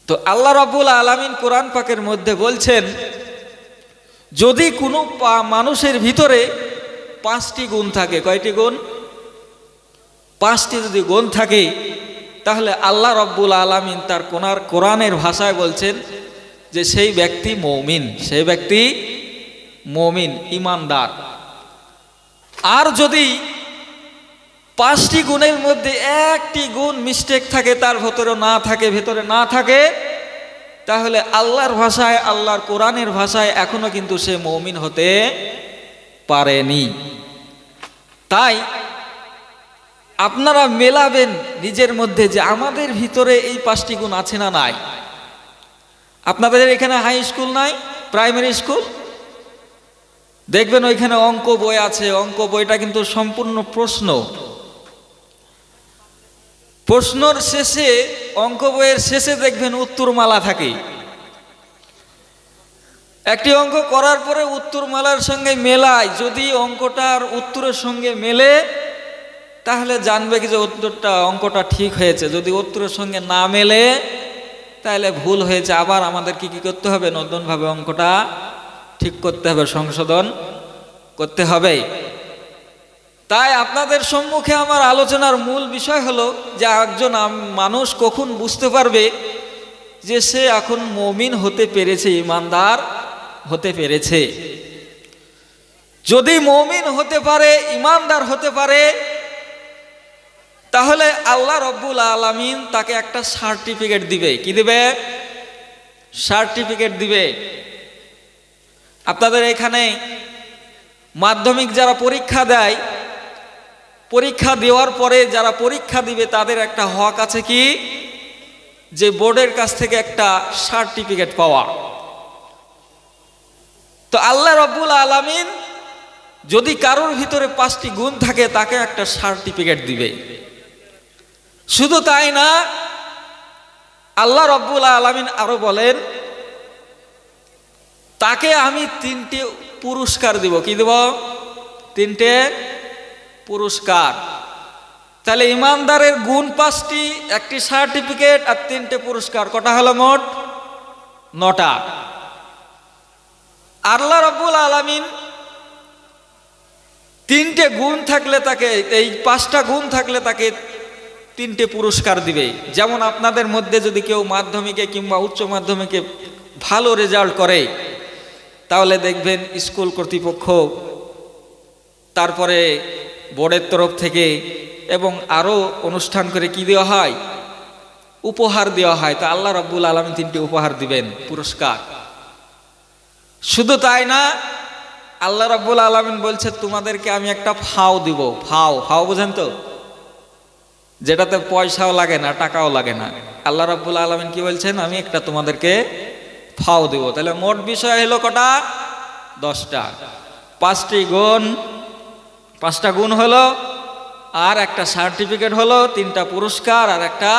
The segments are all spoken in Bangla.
তো আল্লাহ রাব্বুল আলামিন কোরআন পাকের মধ্যে বলছেন, যদি কোনো মানুষের ভিতরে 5টি গুণ থাকে, কয়টি গুণ? 5টি যদি গুণ থাকে, তাহলে আল্লাহ রাব্বুল আলামিন তার কোরআনের ভাষায় বলছেন যে সেই ব্যক্তি মুমিন, সেই ব্যক্তি মুমিন, ঈমানদার। আর যদি 5টি গুণের মধ্যে একটি গুণ মিস্টেক থাকে, তার ভেতরে না থাকে, তাহলে আল্লাহর ভাষায়, আল্লাহর কোরআনের ভাষায় এখনো কিন্তু সে মুমিন হতে পারেনি। তাই আপনারা মেলাবেন নিজের মধ্যে যে আমাদের ভিতরে এই 5টি গুণ আছে না নাই। আপনাদের এখানে হাই স্কুল নাই, প্রাইমারি স্কুল, দেখবেন ওইখানে অঙ্ক বই আছে। অঙ্ক বইটা কিন্তু সম্পূর্ণ প্রশ্নর শেষে, অঙ্ক বইয়ের শেষে দেখবেন উত্তরমালা থাকে। একটি অঙ্ক করার পরে উত্তরমালার সঙ্গে মেলায়, যদি অঙ্কটার উত্তরের সঙ্গে মেলে তাহলে জানবে কি যে অঙ্কটা ঠিক হয়েছে। যদি উত্তরের সঙ্গে না মেলে তাহলে ভুল হয়েছে। আবার আমাদের কি করতে হবে? নতুনভাবে অঙ্কটা ঠিক করতে হবে, সংশোধন করতে হবে। তাই আপনাদের সম্মুখে আমার আলোচনার মূল বিষয় হলো যে একজন মানুষ কখন বুঝতে পারবে যে সে এখন মুমিন হতে পেরেছে, ঈমানদার হতে পেরেছে। যদি মুমিন হতে পারে, ঈমানদার হতে পারে, তাহলে আল্লাহ রাব্বুল আলামিন তাকে একটা সার্টিফিকেট দিবে। কি দিবে? সার্টিফিকেট দিবে। আপনাদের এখানে মাধ্যমিক যারা পরীক্ষা দেয়, পরীক্ষা দেওয়ার পরে যারা পরীক্ষা দিবে তাদের একটা হক আছে কি, যে বোর্ডের কাছ থেকে একটা সার্টিফিকেট পাওয়া। তো আল্লাহ রাব্বুল আলামিন যদি কারোর ভিতরে 5টি গুণ থাকে তাকে একটা সার্টিফিকেট দিবে। শুধু তাই না, আল্লাহ রাব্বুল আলামিন আরো বলেন, তাকে আমি 3টে পুরস্কার দিব। কি দেব? 3টে পুরস্কার। তাহলে ঈমানদারের গুণ 5টি, একটি সার্টিফিকেট আর 3টে পুরস্কার, কটা হলো মোট? 9টা। আল্লাহ রাব্বুল আলামিন 3টে গুণ থাকলে তাকে, এই 5টা গুণ থাকলে তাকে 3টে পুরস্কার দিবে। যেমন আপনাদের মধ্যে যদি কেউ মাধ্যমিকে কিংবা উচ্চ মাধ্যমিকে ভালো রেজাল্ট করে, তাহলে দেখবেন স্কুল কর্তৃপক্ষ, তারপরে বোর্ডের তরফ থেকে এবং আরো অনুষ্ঠান করে কি দেওয়া হয়? উপহার দেওয়া হয়। তা আল্লাহ রাব্বুল আলামিন 3টি উপহার দিবেন, পুরস্কার। শুধু তাই না, আল্লাহ রাব্বুল আলামিন বলছে তোমাদেরকে আমি একটা ফাও দিব। ফাও বুঝেন তো? যেটাতে পয়সাও লাগে না, টাকাও লাগে না। আল্লাহ রাব্বুল আলামিন কি বলছেন? আমি একটা তোমাদেরকে ফাও দেব। তাহলে মোট বিষয় হলো কটা? 10টা। 5টা গুণ হলো, আর একটা সার্টিফিকেট হলো, 3টা পুরস্কার আর একটা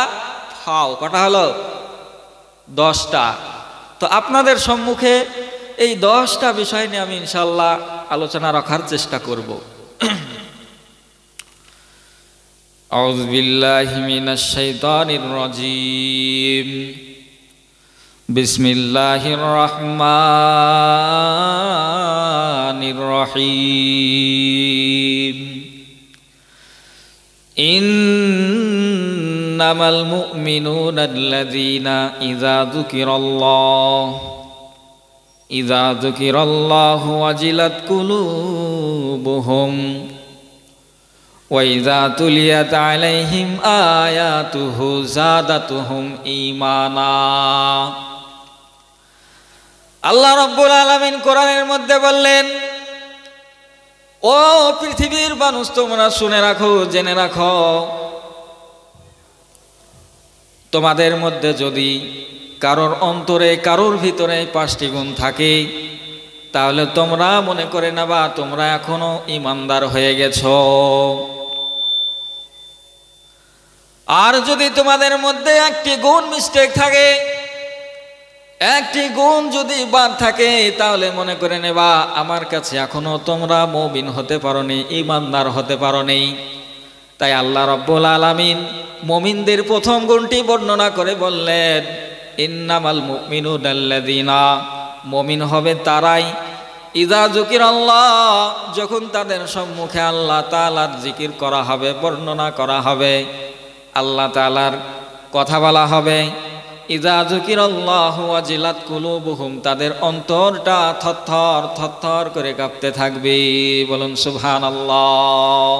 ফাও। কটা হলো? 10টা। তো আপনাদের সম্মুখে এই 10টা বিষয় নিয়ে আমি ইনশাআল্লাহ আলোচনা রাখার চেষ্টা করব। আউযু বিল্লাহি মিনাশ শাইতানির রাজীম। বিসমিল্লাহির রহমানির রহিম। ইন্নামাল মুমিনুনা আল্লাযীনা ইযা যুকিরাল্লাহু ওয়াজিলাত কুলুবুহুম ওয়া ইযা তুলিয়াত আলাইহিম আয়াতুহু যাদাতুহুম ঈমানা। আল্লাহ রাব্বুল আলামিন কোরআনের মধ্যে বললেন, ও পৃথিবীর মানুষ, তোমরা শুনে রাখো, জেনে রাখো, তোমাদের মধ্যে যদি কারোর অন্তরে, কারোর ভিতরে 5টি গুণ থাকে, তাহলে তোমরা মনে করে নেবা তোমরা এখনো ঈমানদার হয়ে গেছো। আর যদি তোমাদের মধ্যে একটি গুণ মিস্টেক থাকে, একটি গুণ যদি বাদ থাকে, তাহলে মনে করে নেবা আমার কাছে এখনো তোমরা মুমিন হতে পারোনি, ঈমানদার হতে পারোনি। তাই আল্লাহ রাব্বুল আলামিন মুমিনদের প্রথম গুণটি বর্ণনা করে বললেন, ইন্নামাল মুমিনুনা আল্লাযীনা, মুমিন হবে তারাই, ইযা যুকিরাল্লাহ, যখন তাদের সম্মুখে আল্লাহ তাআলার জিকির করা হবে, বর্ণনা করা হবে, আল্লাহ তাআলার কথা বলা হবে। ইযা যুকিরাল্লাহু ওয়াজিলাত কুলুবুহুম, তাদের অন্তরটা থরথর থরথর করে কাঁপতে থাকবে। বলুন সুবহানাল্লাহ।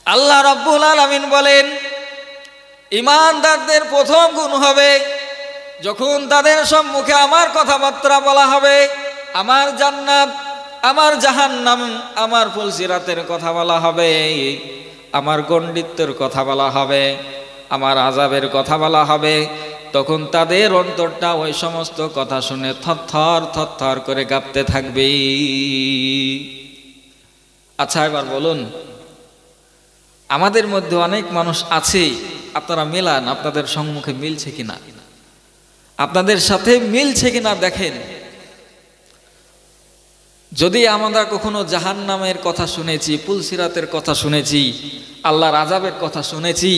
আল্লাহ রাব্বুল আলামিন বলেন, ঈমানদারদের প্রথম গুণ হবে যখন তাদের সম্মুখে আমার কথাবার্তা বলা হবে, আমার জান্নাত, আমার জাহান্নাম, আমার ফুলসিরাতের কথা বলা হবে, আমার গণ্ডিত্যের কথা বলা হবে, আমার আযাবের কথা বলা হবে, তখন তাদের অন্তরটা ওই সমস্ত কথা শুনে থরথর থরথর করে কাঁপতে থাকবে। আচ্ছা, এবার বলুন, আমাদের মধ্যে অনেক মানুষ আছে, আপনারা মেলান, আপনাদের সম্মুখে মিলছে কিনা, আপনাদের সাথে মিলছে কিনা দেখেন। যদি আমরা কখনো জাহান্নামের কথা শুনেছি, পুলসিরাতের কথা শুনেছি, আল্লাহর আযাবের কথা শুনেছি,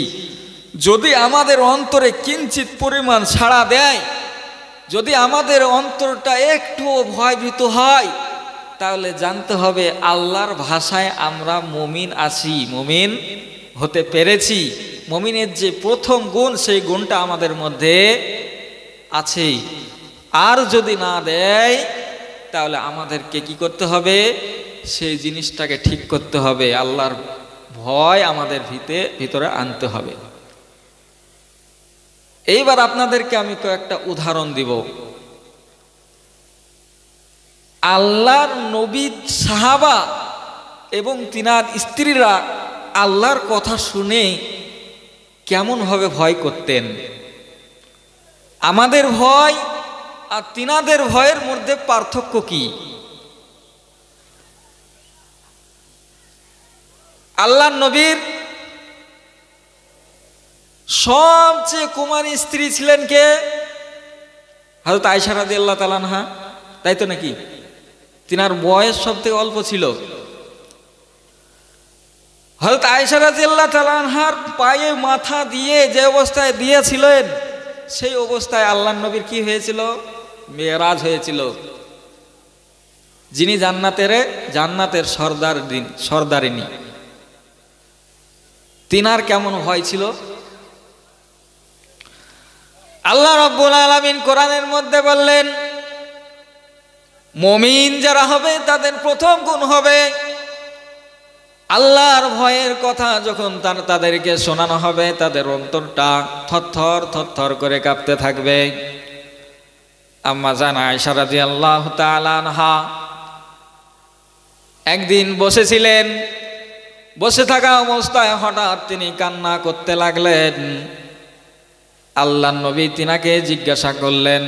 যদি আমাদের অন্তরে কিঞ্চিত পরিমাণ সাড়া দেয়, যদি আমাদের অন্তরটা একটু ভয়ভীত হয়, তাহলে জানতে হবে আল্লাহর ভাষায় আমরা মুমিন আছি, মুমিন হতে পেরেছি। মুমিনের যে প্রথম গুণ, সেই গুণটা আমাদের মধ্যে আছে। আর যদি না দেয়, তাহলে আমাদেরকে কি করতে হবে? সেই জিনিসটাকে ঠিক করতে হবে, আল্লাহর ভয় আমাদের ভিতরে আনতে হবে। এইবার আপনাদেরকে আমি কয়েকটা উদাহরণ দিব। আল্লাহর নবী, সাহাবা এবং তিনার স্ত্রীরা আল্লাহর কথা শুনে কেমন ভাবে ভয় করতেন। আমাদের ভয় আর তিনাদের ভয়ের মধ্যে পার্থক্য কি? আল্লাহর নবীর সবচেয়ে কুমারী স্ত্রী ছিলেন কে? হযরত আয়েশা রাদিয়াল্লাহু তাআলা আনহা, তাই তো নাকি? তিনার বয়স সবথেকে অল্প ছিল। হযরত আয়েশা রাদিয়াল্লাহু তাআলা আনহার পায়ে মাথা দিয়ে যে অবস্থায় দিয়েছিলেন, সেই অবস্থায় আল্লাহর নবীর কি হয়েছিল? মেরাজ হয়েছিল। যিনি জান্নাতের সর্দারিনী, তিনার কেমন ভয় ছিল? আল্লাহ রাব্বুল আলামিন কোরআনের মধ্যে বললেন, মুমিন যারা হবে তাদের প্রথম গুণ হবে আল্লাহর ভয়ের কথা যখন তাদেরকে শোনানো হবে, তাদের অন্তরটা থরথর থরথর করে কাঁপতে থাকবে। আম্মা জান আয়েশা রাদিয়াল্লাহু তাআলা আনহা একদিন বসেছিলেন, বসে থাকা অবস্থায় হঠাৎ তিনি কান্না করতে লাগলেন। আল্লাহর নবী তিনাকে জিজ্ঞাসা করলেন,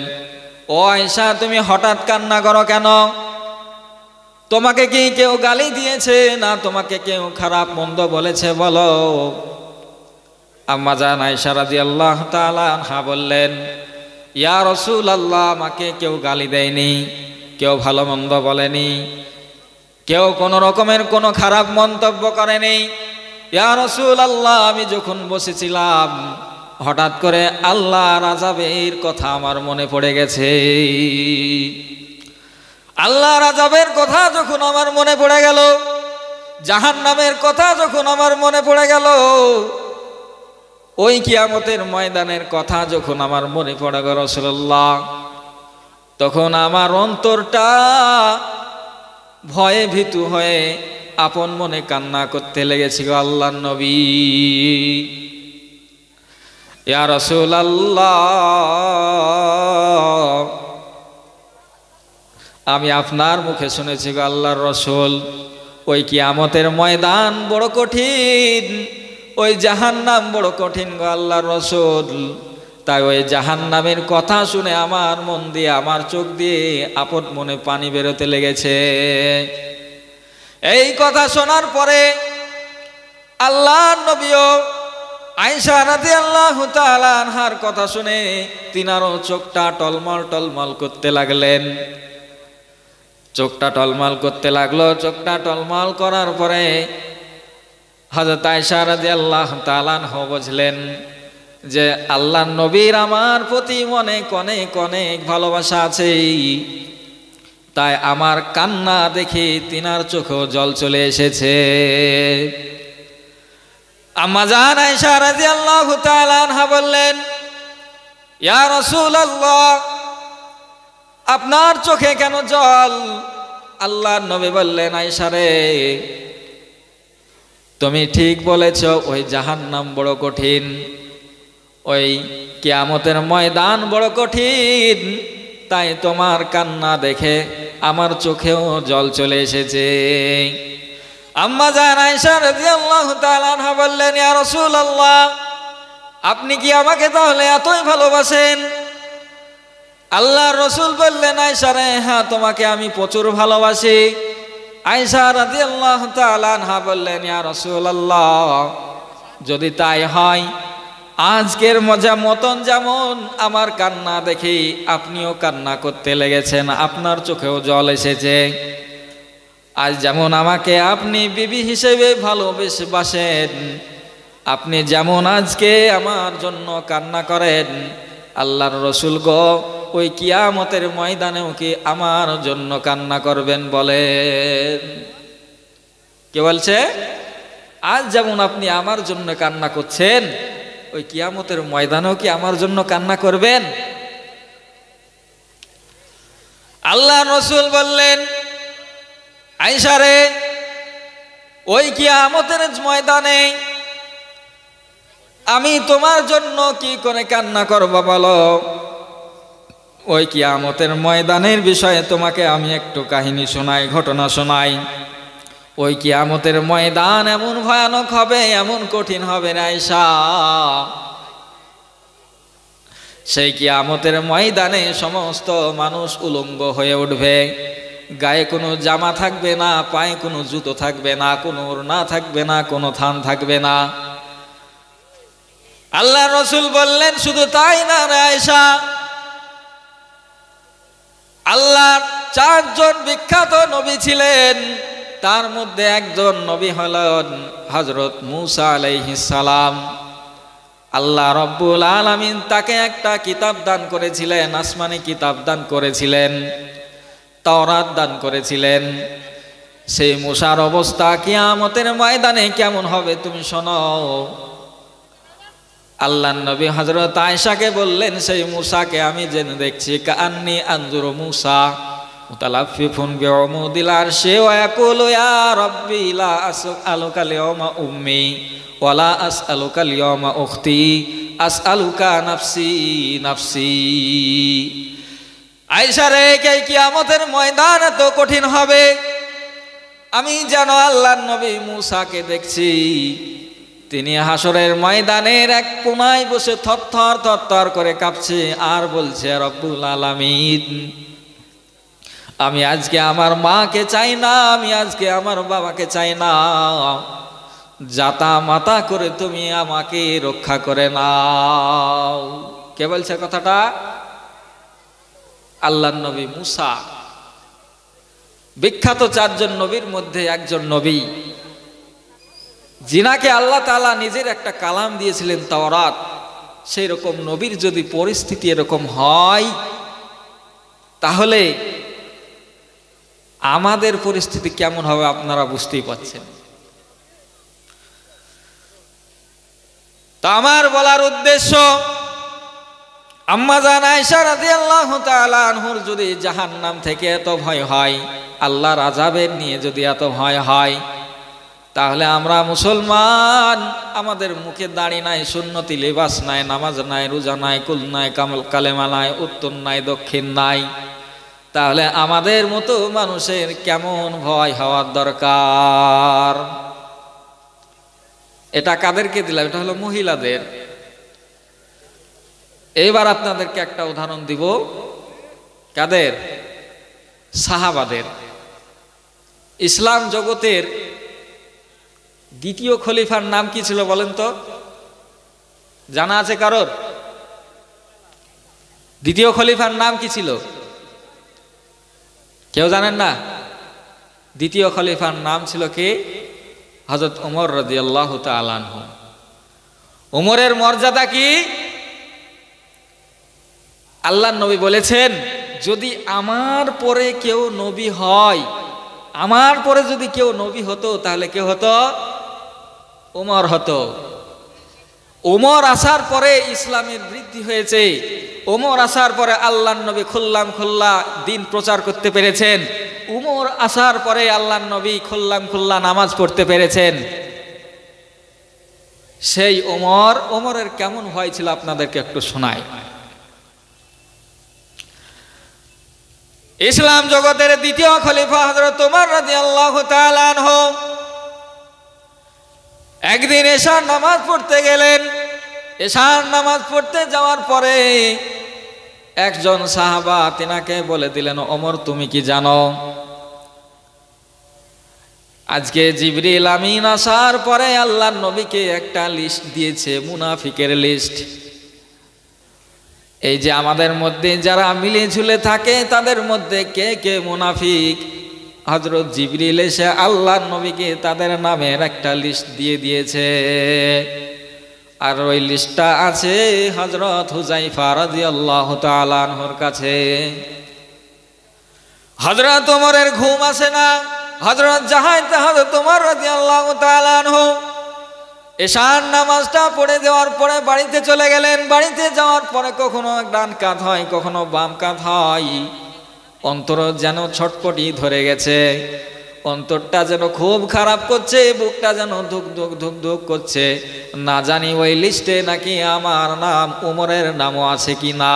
ও আয়েশা, তুমি হঠাৎ কান্না করো কেন? তোমাকে কি কেউ গালি দিয়েছে, না তোমাকে কেউ খারাপ মন্দ বলেছে, বলো। আম্মা জান আয়েশা রাদিয়াল্লাহু তাআলা আনহা বললেন, ইয়া রাসূলুল্লাহ, আমাকে কেউ গালি দেয়নি, কেউ ভালো মন্দ বলেনি, কেউ কোনো রকমের কোনো খারাপ মন্তব্য করেনি। ইয়া রাসূলুল্লাহ, আমি যখন বসেছিলাম হঠাৎ করে আল্লাহর আযাবের কথা আমার মনে পড়ে গেছে। আল্লাহর আযাবের কথা যখন আমার মনে পড়ে গেল, জাহান্নামের কথা যখন আমার মনে পড়ে গেল, ওই কিয়ামতের ময়দানের কথা যখন আমার মনে পড়ে গেল রাসূলুল্লাহ, তখন আমার অন্তরটা ভয়ে ভীতু হয়ে আপন মনে কান্না করতে লেগেছিল। আল্লাহর নবী, ইয়া রাসূলুল্লাহ, আমি আপনার মুখে শুনেছি গো আল্লাহর রাসূল, ওই কিয়ামতের ময়দান বড় কঠিন, ওই জাহান্নাম বড় কঠিন গো আল্লাহর রাসূল। তাই ওই জাহান্নামের কথা শুনে আমার মন দিয়ে, আমার চোখ দিয়ে আপন মনে পানি বেরোতে লেগেছে। এই কথা শোনার পরে আল্লাহর নবীও আয়েশা রাদিয়াল্লাহু তাআলা আনহার কথা শুনে তিনারও চোখটা টলমল টলমল করতে লাগলেন। চোখটা টলমল করতে লাগলো। চোখটা টলমল করার পরে হযরত আয়েশা রাদিয়াল্লাহু তাআলা আনহা বুঝলেন যে আল্লাহ নবীর আমার প্রতি অনেক অনেক অনেক ভালোবাসা আছে, তাই আমার কান্না দেখে তিনার চোখেও জল চলে এসেছে। আম্মা জান আয়েশা রাদিয়াল্লাহু তাআলা আনহা বললেন, ইয়া রাসূলুল্লাহ, আপনার চোখে কেন জল? আল্লাহর নবী বললেন, আয়েশা রে, তুমি ঠিক বলেছ, ওই জাহান্নাম বড় কঠিন, ওই কিয়ামতের ময়দান বড় কঠিন, তাই তোমার কান্না দেখে আমার চোখেও জল চলে এসেছে। আম্মা জান আয়েশা রাদিয়াল্লাহু তাআলা আনহা বললেন, ইয়া রাসূলুল্লাহ, আপনি কি আমাকে তাহলে এতই ভালোবাসেন? আল্লাহর রাসূল বললেন, আয়েশা রে, হ্যাঁ, তোমাকে আমি প্রচুর ভালোবাসি। আয়েশা রাদিয়াল্লাহু তাআলা আনহা বললেন, ইয়া রাসূলুল্লাহ, যদি তাই হয়, আজকের মজা মতন যেমন আমার কান্না দেখে আপনিও কান্না করতে লেগেছেন, আপনার চোখেও জল এসেছে, আজ যেমন আমাকে আপনি বিবি হিসেবে ভালোবাসেন, আপনি যেমন আজকে আমার জন্য কান্না করেন, আল্লাহর রাসূল গো, ওই কিয়ামতের ময়দানেও কি আমার জন্য কান্না করবেন বলেন? কে বলছে? আজ যেমন আপনি আমার জন্য কান্না করছেন, ওই কিয়ামতের ময়দানেও কি আমার জন্য কান্না করবেন? আল্লাহর রাসূল বললেন, আয়েশা রে, ওই কিয়ামতের ময়দানে আমি তোমার জন্য কি করে কান্না করব বলো? ওই কিয়ামতের ময়দানের বিষয়ে তোমাকে আমি একটু কাহিনী শোনাই, ঘটনা শোনাই। ওই কিয়ামতের ময়দান এমন ভয়ানক হবে, এমন কঠিন হবে আয়েশা, সেই কিয়ামতের ময়দানে সমস্ত মানুষ উলঙ্গ হয়ে উঠবে, গায়ে কোনো জামা থাকবে না, পায়ে কোনো জুতো থাকবে না, কোনো ওড়না থাকবে না, কোনো থান থাকবে না। আল্লাহ রাসূল বললেন, শুধু তাই না রে আয়েশা, আল্লাহর 4 জন বিখ্যাত নবী ছিলেন, তার মধ্যে একজন নবী হলেন হযরত মূসা আলাইহিস সালাম। আল্লাহ রাব্বুল আলামিন তাকে একটা কিতাব দান করেছিলেন, আসমানি কিতাব দান করেছিলেন, তাওরাত দান করেছিলেন। সেই মূসার অবস্থা কিয়ামতের ময়দানে কেমন হবে তুমি শোনো। আল্লাহর নবী হযরত আয়েশাকে বললেন, সেই মূসাকে আমি জেনে দেখছি, কাআন্নী আনজুরু মূসা মুতালাফফিফুন বিউমুদিল আরশি ওয়া ইয়াকুলু ইয়া রাব্বি লা আসআলুকা আল-ইয়াওমা উম্মি ওয়া লা আসআলুকা আল-ইয়াওমা উখতি আসআলুকা নাফসি নাফসি। আয়েশা রে, কিয়ামতের ময়দান এত কঠিন হবে, আমি যেন আল্লাহর নবী মূসাকে দেখছি, তিনি হাসরের ময়দানের এক কোনায় বসে থরথর থরথর করে কাঁপছে আর বলছে, রব্বুল আলামিন, আমি আজকে আমার মাকে চাই না, আমি আজকে আমার বাবাকে চাই না, জাতা মাতা করে তুমি আমাকে রক্ষা করে নাও। কে বলছে কথাটা? আল্লাহর নবী মূসা, বিখ্যাত 4 জন নবীর মধ্যে একজন নবী, যিনাকে আল্লাহ তাআলা নিজের একটা কালাম দিয়েছিলেন, তাওরাত। সেই রকম নবীর যদি পরিস্থিতি এরকম হয়, তাহলে আমাদের পরিস্থিতি কেমন হবে আপনারা বুঝতেই পারছেন। তা আমার বলার উদ্দেশ্য, আম্মা জান আয়েশা রাদিয়াল্লাহু তাআলা আনহুর যদি জাহান্নাম থেকে এত ভয় হয়, আল্লাহর আযাবের নিয়ে যদি এত ভয় হয়, তাহলে আমরা মুসলমান, আমাদের মুখে দাড়ি নাই, সুন্নতি লিবাস নাই, নামাজ নাই, রোজা নাই, কুল নাই, কালেমা নাই, উত্তর নাই, দক্ষিণ নাই, তাহলে আমাদের মতো মানুষের কেমন ভয় হওয়ার দরকার? এটা কাদেরকে দিলাম? এটা হলো মহিলাদের। এইবার আপনাদেরকে একটা উদাহরণ দিব। কাদের? সাহাবাদের। ইসলাম জগতের দ্বিতীয় খলিফার নাম কি ছিল বলেন তো? জানা আছে কারোর? দ্বিতীয় খলিফার নাম কি ছিল? কেউ জানেন না? দ্বিতীয় খলিফার নাম ছিল কি? হযরত ওমর রাদিয়াল্লাহু তাআলা আনহু। ওমরের মর্যাদা কি? আল্লাহর নবী বলেছেন, যদি আমার পরে কেউ নবী হয়, আমার পরে যদি কেউ নবী হতো তাহলে কে হতো? ওমর হতো। ওমর আসার পরে ইসলামের বৃদ্ধি হয়েছে। ওমর আসার পরে আল্লাহর নবী খুল্লাম খুল্লা দিন প্রচার করতে পেরেছেন। ওমর আসার পরে আল্লাহর নবী খুল্লাম খুল্লা নামাজ পড়তে পেরেছেন। সেই ওমরের কেমন ভয় ছিল আপনাদেরকে একটু শোনাই। ইসলাম জগতের দ্বিতীয় খলিফা হযরত ওমর রাদিয়াল্লাহু তাআলা আনহু একদিন এশার নামাজ পড়তে গেলেন। এশার নামাজ পড়তে যাওয়ার পরে একজন সাহাবা তিনাকে বলে দিলেন, ওমর তুমি কি জানো আজকে জিবরিল আমিন আসার পরে আল্লাহর নবীকে একটা লিস্ট দিয়েছে, মুনাফিকের লিস্ট। এই যে আমাদের মধ্যে যারা মিলে ঝুলে থাকে তাদের মধ্যে কে কে মুনাফিক, হযরত জিবরিল এসে আল্লাহর নবীকে তাদের নামের একটা লিস্ট দিয়ে দিয়েছে। আর ওই লিস্টটা আছে হযরত হুযায়ফা রাদিয়াল্লাহু তাআলা আনহুর কাছে। হযরত ওমরের ঘুম আসে না। হযরত হযরত ওমর রাদিয়াল্লাহু তাআলা আনহু এশার নামাজটা পড়ে দেওয়ার পরে বাড়িতে চলে গেলেন। বাড়িতে যাওয়ার পরে কখনো ডান কাঁধ হয়, কখনো বাম কাঁধ হয়। অন্তর যেন ছটপটি ধরে গেছে, অন্তরটা যেন খুব খারাপ করছে, বুকটা যেন ধুক ধুক ধুক ধুক করছে। না জানি ওই লিস্টে নাকি আমার নাম, ওমরের নামও আছে কি না।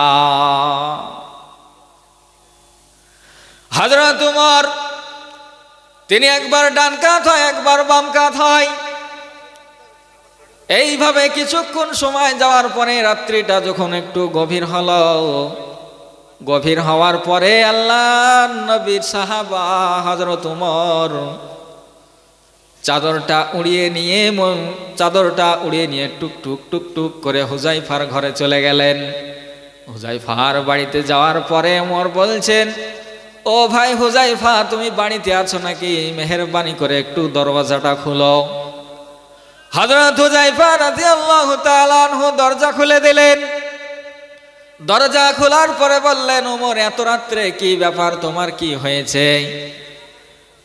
হযরত ওমর তিনি একবার ডান কাঁধ হয়, একবার বাম কাঁধ হয়। এইভাবে কিছুক্ষণ সময় যাওয়ার পরে রাত্রিটা যখন একটু গভীর হলো, গভীর হওয়ার পরে আল্লাহর নবীর সাহাবা হযরত ওমর চাদরটা উড়িয়ে নিয়ে টুক টুক টুক টুক করে হুযায়ফার ঘরে চলে গেলেন। হুযায়ফার বাড়িতে যাওয়ার পরে ওমর বলছেন, ও ভাই হুযায়ফা তুমি বাড়িতে আছো নাকি? মেহেরবানি করে একটু দরওয়াজাটা খুলো। হযরত হুযায়ফা রাদিয়াল্লাহু তাআলা আনহু দরজা খুলে দিলেন। দরজা খোলার পরে বললেন, ওমর এত রাত্রে কি ব্যাপার, তোমার কি হয়েছে?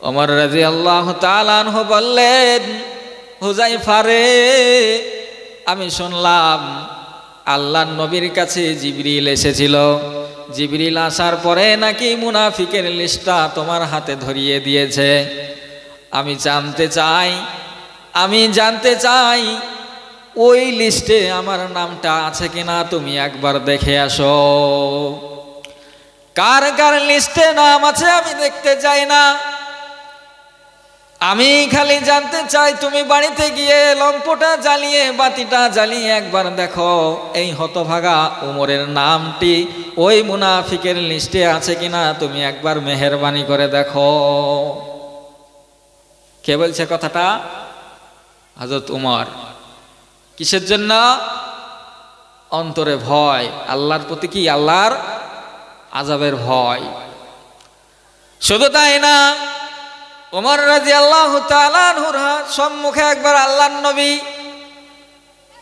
ওমর রাদিয়াল্লাহু তাআলা আনহু বললেন, হুযায়ফা রে, আমি শুনলাম আল্লাহর নবীর কাছে জিবরিল এসেছিল। জিবরিল আসার পরে নাকি মুনাফিকের লিস্টটা তোমার হাতে ধরিয়ে দিয়েছে। আমি জানতে চাই ওই লিস্টে আমার নামটা আছে কিনা, তুমি একবার দেখে আসো। কার কার লিস্টে নাম আছে আমি দেখতে চাই না, আমি খালি জানতে চাই তুমি বাড়িতে গিয়ে লম্পটা জ্বালিয়ে বাতিটা জ্বালিয়ে একবার দেখো এই হতভাগা ওমরের নামটি ওই মুনাফিকের লিস্টে আছে কিনা, তুমি একবার মেহেরবানি করে দেখো। কে বলছে কথাটা? হযরত ওমর। কিসের জন্য? অন্তরে ভয়, আল্লাহর প্রতি কি? আল্লাহর আযাবের ভয়। শুধু তাই না, ওমর রাদিয়াল্লাহু তাআলা আনহুর সম্মুখে একবার আল্লাহর নবী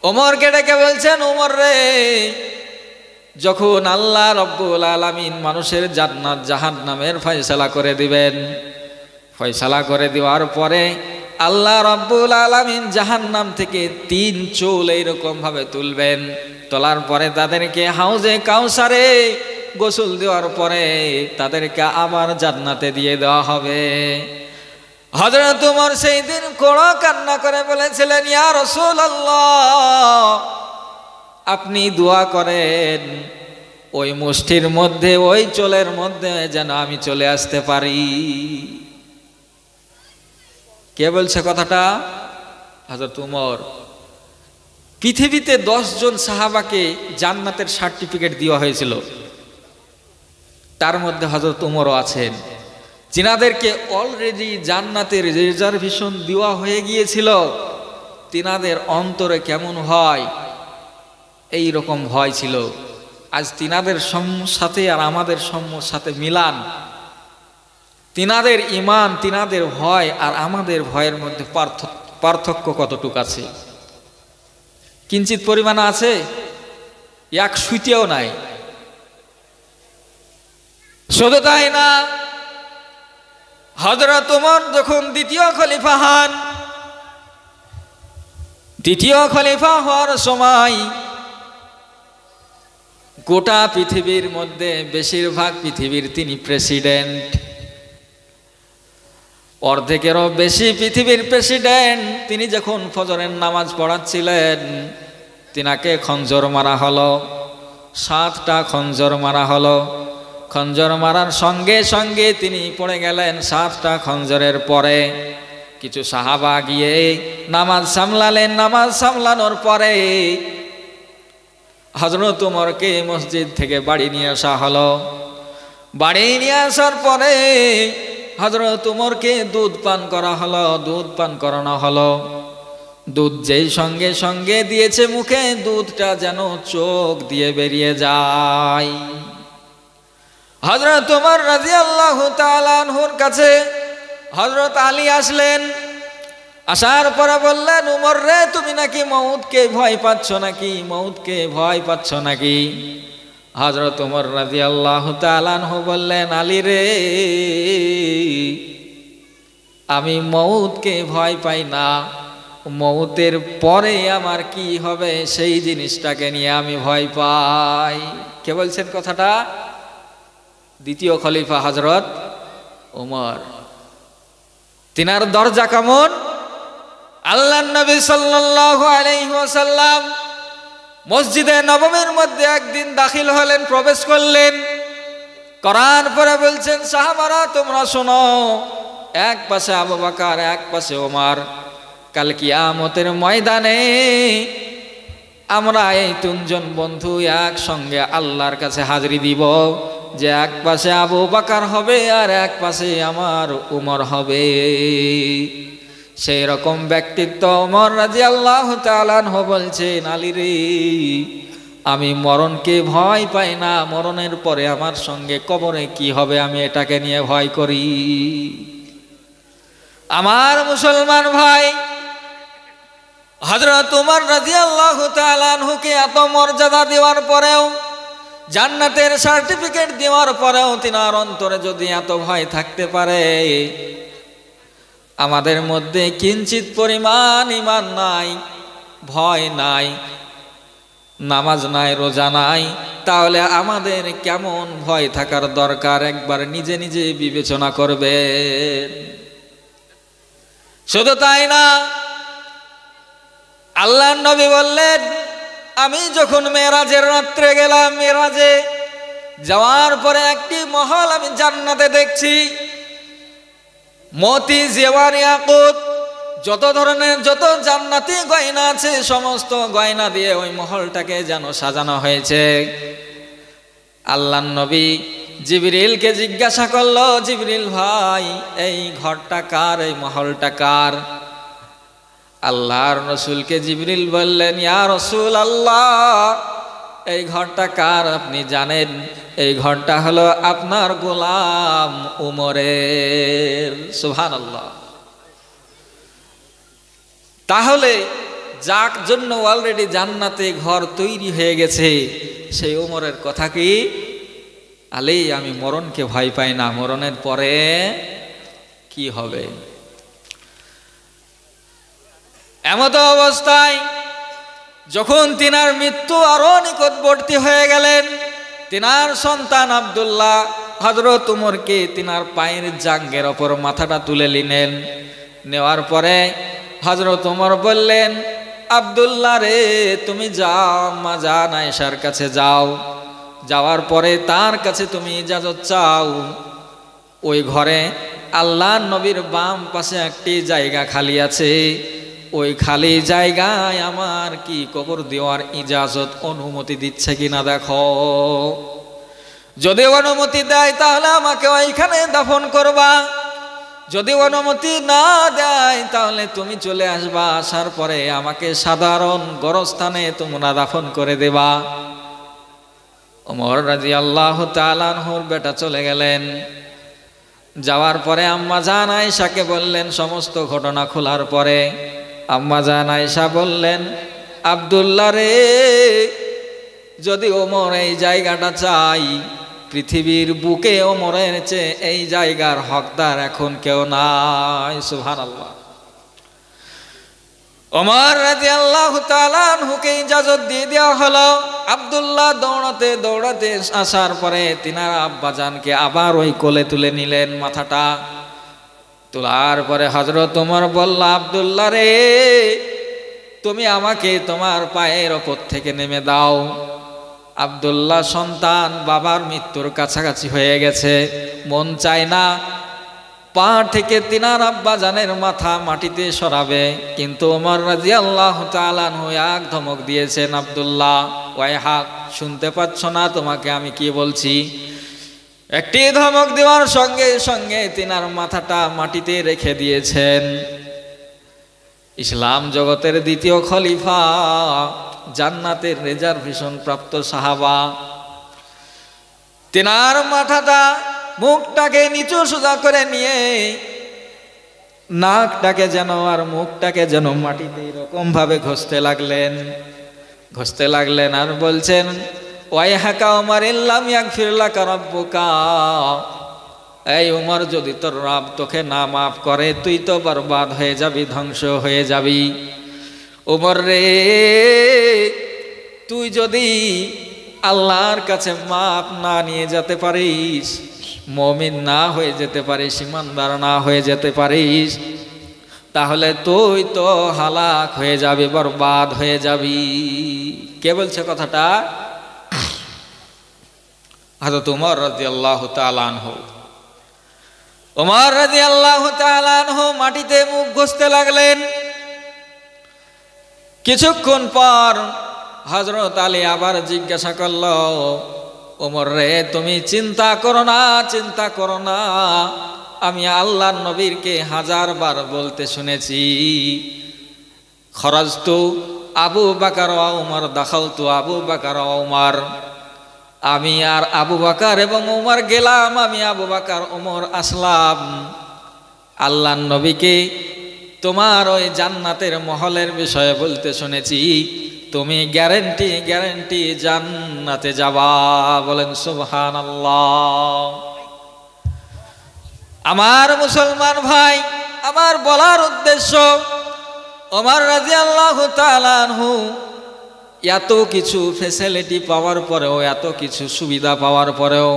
ওমরকে ডেকে বলছেন, ওমর রে, যখন আল্লাহ রব্বুল আলামিন মানুষের জান্নাত জাহান্নামের ফয়সালা করে দিবেন, ফয়সালা করে দেওয়ার পরে আল্লাহ রব্বুল আলামিন জাহান্নাম থেকে 3 চুল এইরকম ভাবে তুলবেন। তোলার পরে তাদেরকে হাউজে কাউসারে গোসল দেওয়ার পরে তাদেরকে আবার জান্নাতে দিয়ে দেওয়া হবে। হযরত ওমর সেই দিন কড়া কান্না করে বলেছিলেন, ইয়া রাসূলুল্লাহ, আপনি দোয়া করেন ওই মুষ্টির মধ্যে, ওই চুলের মধ্যে যেন আমি চলে আসতে পারি। কে বলছে কথাটা? হযরত ওমর। পৃথিবীতে 10 জন সাহাবাকে জান্নাতের সার্টিফিকেট দেওয়া হয়েছিল, তার মধ্যে হযরত ওমরও আছেন। যিনাদেরকে অলরেডি জান্নাতের রিজার্ভেশন দেওয়া হয়ে গিয়েছিল, তিনাদের অন্তরে কেমন হয়, এই রকম ভয় ছিল। আজ তিনাদের সাথে আর আমাদের সাথে মিলান, তিনাদের ঈমান, তিনাদের ভয় আর আমাদের ভয়ের মধ্যে পার্থক্য কতটুকু আছে। কিঞ্চিত পরিমাণ আছে? এক সুইতেও নাই। শুধু তাই না, হযরত ওমর যখন দ্বিতীয় খলিফা হন, দ্বিতীয় খলিফা হওয়ার সময় গোটা পৃথিবীর মধ্যে বেশিরভাগ পৃথিবীর তিনি প্রেসিডেন্ট, অর্ধেকেরও বেশি পৃথিবীর প্রেসিডেন্ট। তিনি যখন ফজরের নামাজ পড়াচ্ছিলেন, তিনাকে খঞ্জর মারা হলো, 7টা খঞ্জর মারা হলো। খঞ্জর মারার সঙ্গে সঙ্গে তিনি পড়ে গেলেন। 7টা খঞ্জরের পরে কিছু সাহাবা গিয়ে নামাজ সামলালেন। নামাজ সামলানোর পরে হযরত ওমরকে মসজিদ থেকে বাড়ি নিয়ে আসা হলো। বাড়ি নিয়ে আসার পরে হযরত ওমরকে দুধ পান করা হলো, দুধ পান করানো হলো। দুধ যেই সঙ্গে সঙ্গে দিয়েছে মুখে, দুধটা যেন চোখ দিয়ে বেরিয়ে যায়। হযরত ওমর রাদিয়াল্লাহু তাআলা আনহুর কাছে হযরত আলী আসলেন। আসার পরে বললেন, ওমর রে, তুমি নাকি মউতকে ভয় পাচ্ছ নাকি? মউতকে ভয় পাচ্ছ নাকি? হযরত ওমর রাদিয়াল্লাহু তাআলা আনহু বললেন, আলী রে, আমি মউতকে ভয় পাই না, মউতের পরে আমার কি হবে সেই জিনিসটাকে নিয়ে আমি ভয় পাই। কে বলছেন কথাটা? দ্বিতীয় খলিফা হযরত ওমর। তিনার দরজা কেমন? আল্লাহর নবী সাল্লাল্লাহু আলাইহি ওয়াসাল্লাম মসজিদে নববীর মধ্যে একদিন দাখিল হলেন, প্রবেশ করলেন। করার পরে বলছেন, সাহাবারা তোমরা শোনো, এক পাশে আবু বকর, এক পাশে ওমর। কাল কিয়ামতের ময়দানে আমরা এই 3 জন বন্ধু একসঙ্গে আল্লাহর কাছে হাজিরি দিব, যে এক পাশে আবু বকর হবে আর এক পাশে আমার ওমর হবে। সেই রকম ব্যক্তিত্ব ওমর রাদিয়াল্লাহু তাআলা আনহু বলছেন, আলী রে, আমি মরণকে ভয় পাই না, মরণের পরে আমার সঙ্গে কবরে কি হবে আমি এটাকে নিয়ে ভয় করি। আমার মুসলমান ভাই, হযরত ওমর রাদিয়াল্লাহু তাআলা আনহুকে এত মর্যাদা দেওয়ার পরেও, জান্নাতের সার্টিফিকেট দেওয়ার পরেও তিনার অন্তরে যদি এত ভয় থাকতে পারে, আমাদের মধ্যে কিঞ্চিত পরিমাণ ঈমান নাই, ভয় নাই, নামাজ নাই, রোজা নাই, তাহলে আমাদের কেমন ভয় থাকার দরকার একবার নিজে নিজে বিবেচনা করবেন। শুধু তাই না, আল্লাহর নবী বললেন, আমি যখন মেরাজের রাত্রে গেলাম, মেরাজে যাওয়ার পরে একটি মহল আমি জান্নাতে দেখছি। মতি, জেওয়ার, ইয়াকুত, যত ধরনের যত জান্নাতি গয়না আছে, সমস্ত গয়না দিয়ে ওই মহলটাকে যেন সাজানো হয়েছে। আল্লাহর নবী জিবরিলকে জিজ্ঞাসা করলো, জিবরিল ভাই, এই ঘরটা কার, এই মহলটা কার? আল্লাহর রাসূলকে জিবরিল বললেন, ইয়া রাসূলুল্লাহ, এই ঘরটা কার আপনি জানেন? এই ঘরটা হলো আপনার গোলাম উমরের। সুবহানাল্লাহ। তাহলে যার জন্য অলরেডি জান্নাতে ঘর তৈরি হয়ে গেছে, সেই উমরের কথা কি? আলী, আমি মরণকে ভয় পাই না, মরণের পরে কি হবে। এমত অবস্থায় যখন তিনার মৃত্যু আরো নিকটবর্তী হয়ে গেলেন, তিনার সন্তান আব্দুল্লাহ হযরত ওমরকে তিনার পায়ের জাঙ্গের ওপর মাথাটা তুলে নিলেন। নেওয়ার পরে হযরত ওমর বললেন, আব্দুল্লাহ রে, তুমি যাও, আম্মা জান আয়েশার কাছে যাও। যাওয়ার পরে তার কাছে তুমি ইজাজত চাও। ওই ঘরে আল্লাহর নবীর বাম পাশে একটি জায়গা খালি আছে, ওই খালি জায়গায় আমার কি কবর দেওয়ার ইজাজত, অনুমতি দিচ্ছে কিনা দেখো। যদি অনুমতি দেয় তাহলে আমাকে ওইখানে দাফন করবা, যদি অনুমতি না দেয় তাহলে তুমি চলে আসবা, আসার পরে আমাকে সাধারণ গোরস্থানে তোমরা দাফন করে দেবা। ওমর রাদিয়াল্লাহু তাআলা আনহুর বেটা চলে গেলেন। যাওয়ার পরে আম্মা জান আয়েশাকে বললেন, সমস্ত ঘটনা খোলার পরে আম্মা জান আয়েশা বললেন, আব্দুল্লাহ রে, যদি ওমর এই জায়গাটা চাই, পৃথিবীর বুকে ওমরের চেয়ে এই জায়গার হকদার এখন কেউ নাই। সুবহানাল্লাহ। ওমর রাদিয়াল্লাহু তাআলা আনহুকে ইজাজত দিয়ে দেওয়া হলো। আব্দুল্লাহ দৌড়াতে দৌড়াতে আসার পরে তিনার আব্বাজানকে আবার ওই কোলে তুলে নিলেন। মাথাটা তোলার পরে হযরত ওমর বলল, আব্দুল্লাহ রে, তুমি আমাকে তোমার পায়ের ওপর থেকে নেমে দাও। আব্দুল্লাহ সন্তান, বাবার মৃত্যুর কাছাকাছি হয়ে গেছে, মন চায় না পা থেকে তিনার আব্বাজানের মাথা মাটিতে সরাবে, কিন্তু ওমর রাদিয়াল্লাহু তাআলা আনহু এক ধমক দিয়েছেন, আব্দুল্লাহ ওয়াইহাক, শুনতে পাচ্ছ না তোমাকে আমি কি বলছি? একটি ধমক দেওয়ার সঙ্গে সঙ্গে তিনার মাথাটা মাটিতে রেখে দিয়েছেন। ইসলাম জগতের দ্বিতীয় খলিফা, জান্নাতের রিজার্ভেশন প্রাপ্ত সাহাবা, তিনার মাথাটা, মুখটাকে নিচু সোজা করে নিয়ে নাকটাকে যেন আর মুখটাকে যেন মাটিতে এরকম ভাবে ঘষতে লাগলেন আর বলছেন, ওয়াইহাকা ওমর ইল্লাম ইয়াগফির লাকা রাব্বুকা, এই উমর, যদি তোর রব তোকে না মাফ করে তুই তো বরবাদ হয়ে যাবি, ধ্বংস হয়ে যাবি। উমর রে, তুই যদি আল্লাহর কাছে মাফ না নিয়ে যেতে পারিস, মুমিন না হয়ে যেতে পারিস, ঈমানদার না হয়ে যেতে পারিস, তাহলে তুই তো হালাক হয়ে যাবি, বরবাদ হয়ে যাবি। কে বলছে কথাটা? হযরত ওমর রাদিয়াল্লাহু তাআলা আনহু। ওমর রাদিয়াল্লাহু তাআলা আনহু মাটিতে মুখ ঘষতে লাগলেন। কিছুক্ষণ পর হযরত আলী আবার জিজ্ঞাসা করল, ওমর রে, তুমি চিন্তা করো না, আমি আল্লাহর নবীরকে 1000 বার বলতে শুনেছি, খরাজতু আবু বকর ওয়া উমর দাখালতু আবু বকর ওয়া উমর, আমি আর আবু বকর এবং উমর গেলাম, আমি আবু বকর উমর আসলাম। আল্লাহর নবীকে তোমার ওই জান্নাতের মহলের বিষয়ে বলতে শুনেছি, তুমি গ্যারান্টি জান্নাতে যাবা। বলেন সুবহানাল্লাহ। আমার মুসলমান ভাই, আমার বলার উদ্দেশ্য, ওমর রাদিয়াল্লাহু তাআলা আনহু এত কিছু ফ্যাসিলিটি পাওয়ার পরেও, এত কিছু সুবিধা পাওয়ার পরেও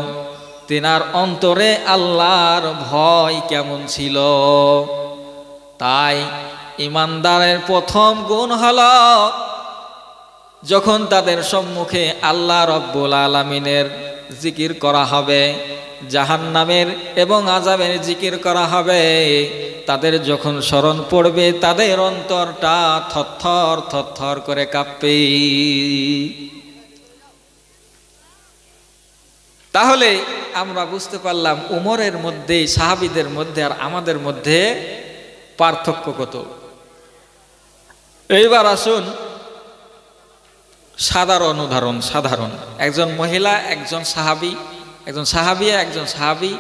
তিনার অন্তরে আল্লাহর ভয় কেমন ছিল? তাই ইমানদারের প্রথম গুণ হলো, যখন তাদের সম্মুখে আল্লাহ রব্বুল আলামিনের জিকির করা হবে, জাহান্নামের এবং আযাবের জিকির করা হবে, তাদের যখন স্মরণ পড়বে তাদের অন্তরটা থরথর করে কাঁপবে। তাহলে আমরা বুঝতে পারলাম উমরের মধ্যে, সাহাবীদের মধ্যে আর আমাদের মধ্যে পার্থক্য কত। এইবার আসুন সাধারণ উদাহরণ। একজন মহিলা, একজন সাহাবী, একজন সাহাবী।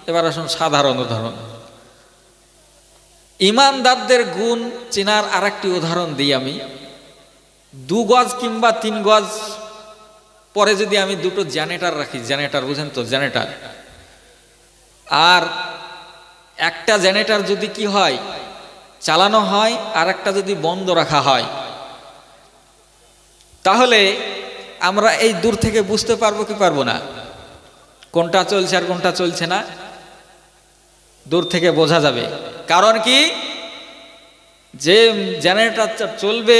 এবার আসুন সাধারণ উদাহরণ। ইমানদারদের গুণ চেনার আরেকটি উদাহরণ দিই আমি। 2 গজ কিংবা 3 গজ পরে যদি আমি দুটো জেনারেটর রাখি, জেনারেটর বুঝেন তো, জেনারেটর, আর একটা জেনারেটর যদি কি হয়, চালানো হয়, আর একটা যদি বন্ধ রাখা হয়, তাহলে আমরা এই দূর থেকে বুঝতে পারবো কি পারবো না কোনটা চলছে আর কোনটা চলছে না? দূর থেকে বোঝা যাবে। কারণ কি, যে জেনারেটর চলবে